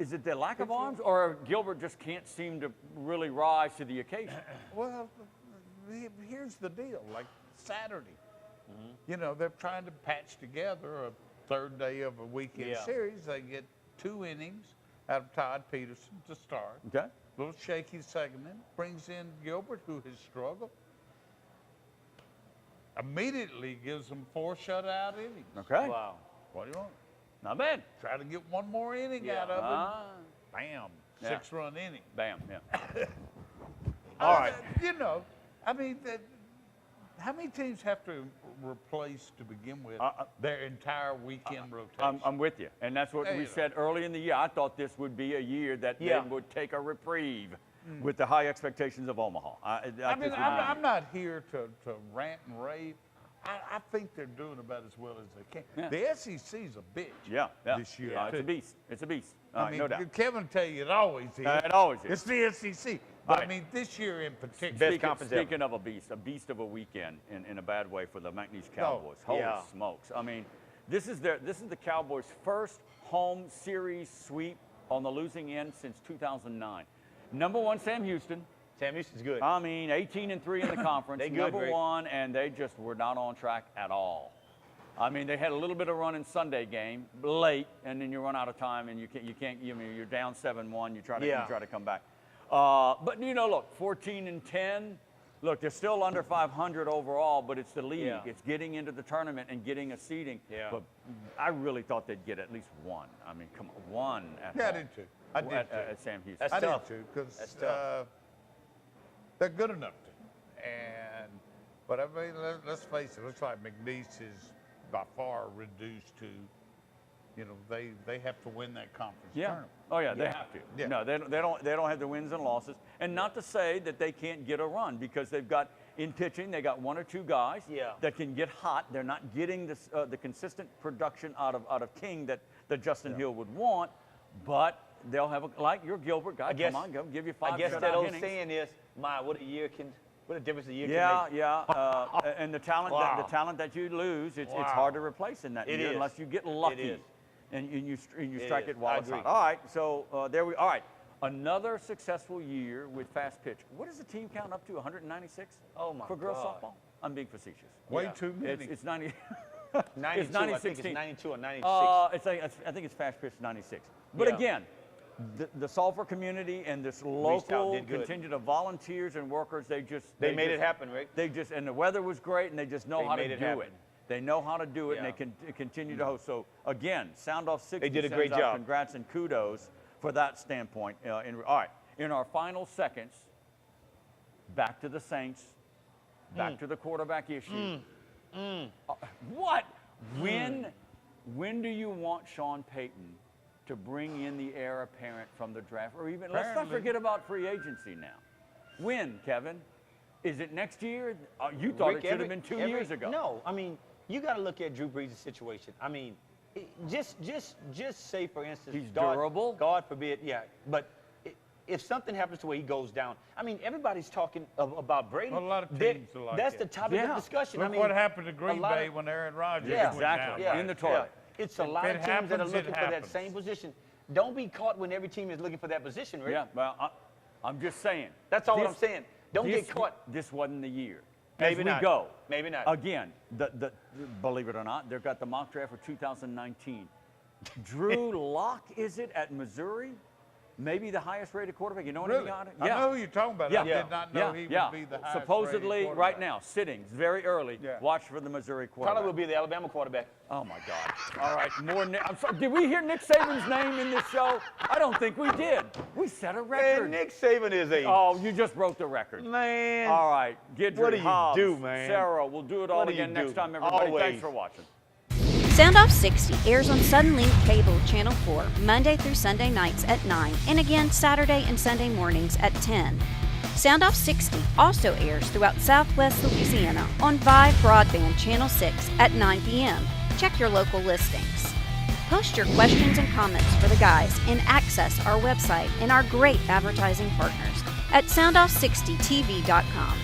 is it the lack of arms, or Gilbert just can't seem to really rise to the occasion? Well, here's the deal. Like Saturday, you know, they're trying to patch together a third day of a weekend series. They get 2 innings out of Todd Peterson to start. Okay. A little shaky second inning. Brings in Gilbert, who has struggled. Immediately gives them 4 shutout innings. Okay. Wow. What do you want? Not bad. Try to get 1 more inning out of them. Bam. Yeah. 6-run inning. Bam. Yeah. All right. You know, I mean, how many teams have to replace to begin with their entire weekend rotation? I'm with you, and that's what we said early in the year. I thought this would be a year that they would take a reprieve with the high expectations of Omaha. I'm not here to rant and rave. I think they're doing about as well as they can. Yeah. The SEC's a bitch this year. It's a beast. It's a beast. I mean, no doubt. Kevin will tell you it always is. It always is. It's the SEC. But I mean, this year in particular. Speaking of a beast of a weekend in a bad way for the McNeese Cowboys. Holy smokes! I mean, this is the Cowboys' first home series sweep on the losing end since 2009. Number 1, Sam Houston. Sam Houston's good. I mean, 18-3 in the conference. They good, Number Rick. 1, and they just were not on track at all. I mean, they had a little bit of run in Sunday game late, and then you run out of time, and you can't. I mean, you're down 7-1. You try to come back. But you know, look, 14-10. Look, they're still under 500 overall, but it's the league. Yeah. It's getting into the tournament and getting a seeding. Yeah. But I really thought they'd get at least 1. I mean, come on, 1 at home. I did too. I did too. At Sam Houston. That's tough. did too, because That's tough. they're good enough to. But I mean, let's face it. Looks like McNeese is by far reduced to, you know, they have to win that conference tournament. Oh yeah, they have to. Yeah. No, they don't have the wins and losses. And not to say that they can't get a run, because they've got in pitching, they got 1 or 2 guys that can get hot. They're not getting this the consistent production out of King that Justin Hill would want, but they'll have like your Gilbert guy. Come on, go give you 5 I guess shutout that old innings. saying is, what a difference a year Yeah, can yeah. And the talent, the talent that you lose, it's hard to replace in that year unless you get lucky. It is. And you strike it wild I agree. side. All right, so all right, another successful year with fast pitch. What is the team count up to? 196? Oh my for girls God. softball? I'm being facetious. Way too many. It's 90. 92, it's 96. I think it's 92 or 96. I think it's fast pitch 96. But again, the Sulphur community and this local contingent of volunteers and workers, they made it happen, Rick. And the weather was great, and they just know how to do it. They know how to do it, and they can continue to host. So again, Soundoff60 They did a great sends out job. congrats and kudos for that standpoint. All right, in our final seconds, back to the Saints, back to the quarterback issue. What? When do you want Sean Payton to bring in the heir apparent from the draft, or even let's not forget about free agency now? When, Kevin? Is it next year? You thought Rick, it should have been 2 years ago. No, I mean, you got to look at Drew Brees' situation. I mean, just say, for instance, he's durable. God forbid, but if something happens to where he goes down, I mean, everybody's talking about Brady. A lot of teams are like That's that. the topic of discussion. Look I mean, what happened to Green Bay when Aaron Rodgers went down. In the toilet. It's a lot of teams that are looking for that same position. Don't be caught when every team is looking for that position, Rick. Yeah, well, I'm just saying. That's all I'm saying. Don't get caught. This wasn't the year. Maybe As not. we go. Maybe not. Again, believe it or not, they've got the mock draft for 2019. Drew Lock, is it, at Missouri? Maybe the highest rated quarterback. You know anything about it? I know who you're talking about. I did not know he would be the highest Supposedly, rated right now, sittings very early. Watch for the Missouri quarterback. Probably will be the Alabama quarterback. Oh my God! All right, more. I'm sorry. Did we hear Nick Saban's name in this show? I don't think we did. We set a record. Man, Nick Saban is a. Oh, you just broke the record. Man. All right, Gidry, What do you Hobbs, do, man? Sarah, we'll do it all What do again you next do? time, everybody. Always. Thanks for watching. Soundoff60 airs on Suddenlink Cable Channel 4 Monday through Sunday nights at 9 and again Saturday and Sunday mornings at 10. Soundoff60 also airs throughout Southwest Louisiana on Vive Broadband Channel 6 at 9 p.m. Check your local listings. Post your questions and comments for the guys and access our website and our great advertising partners at soundoff60tv.com.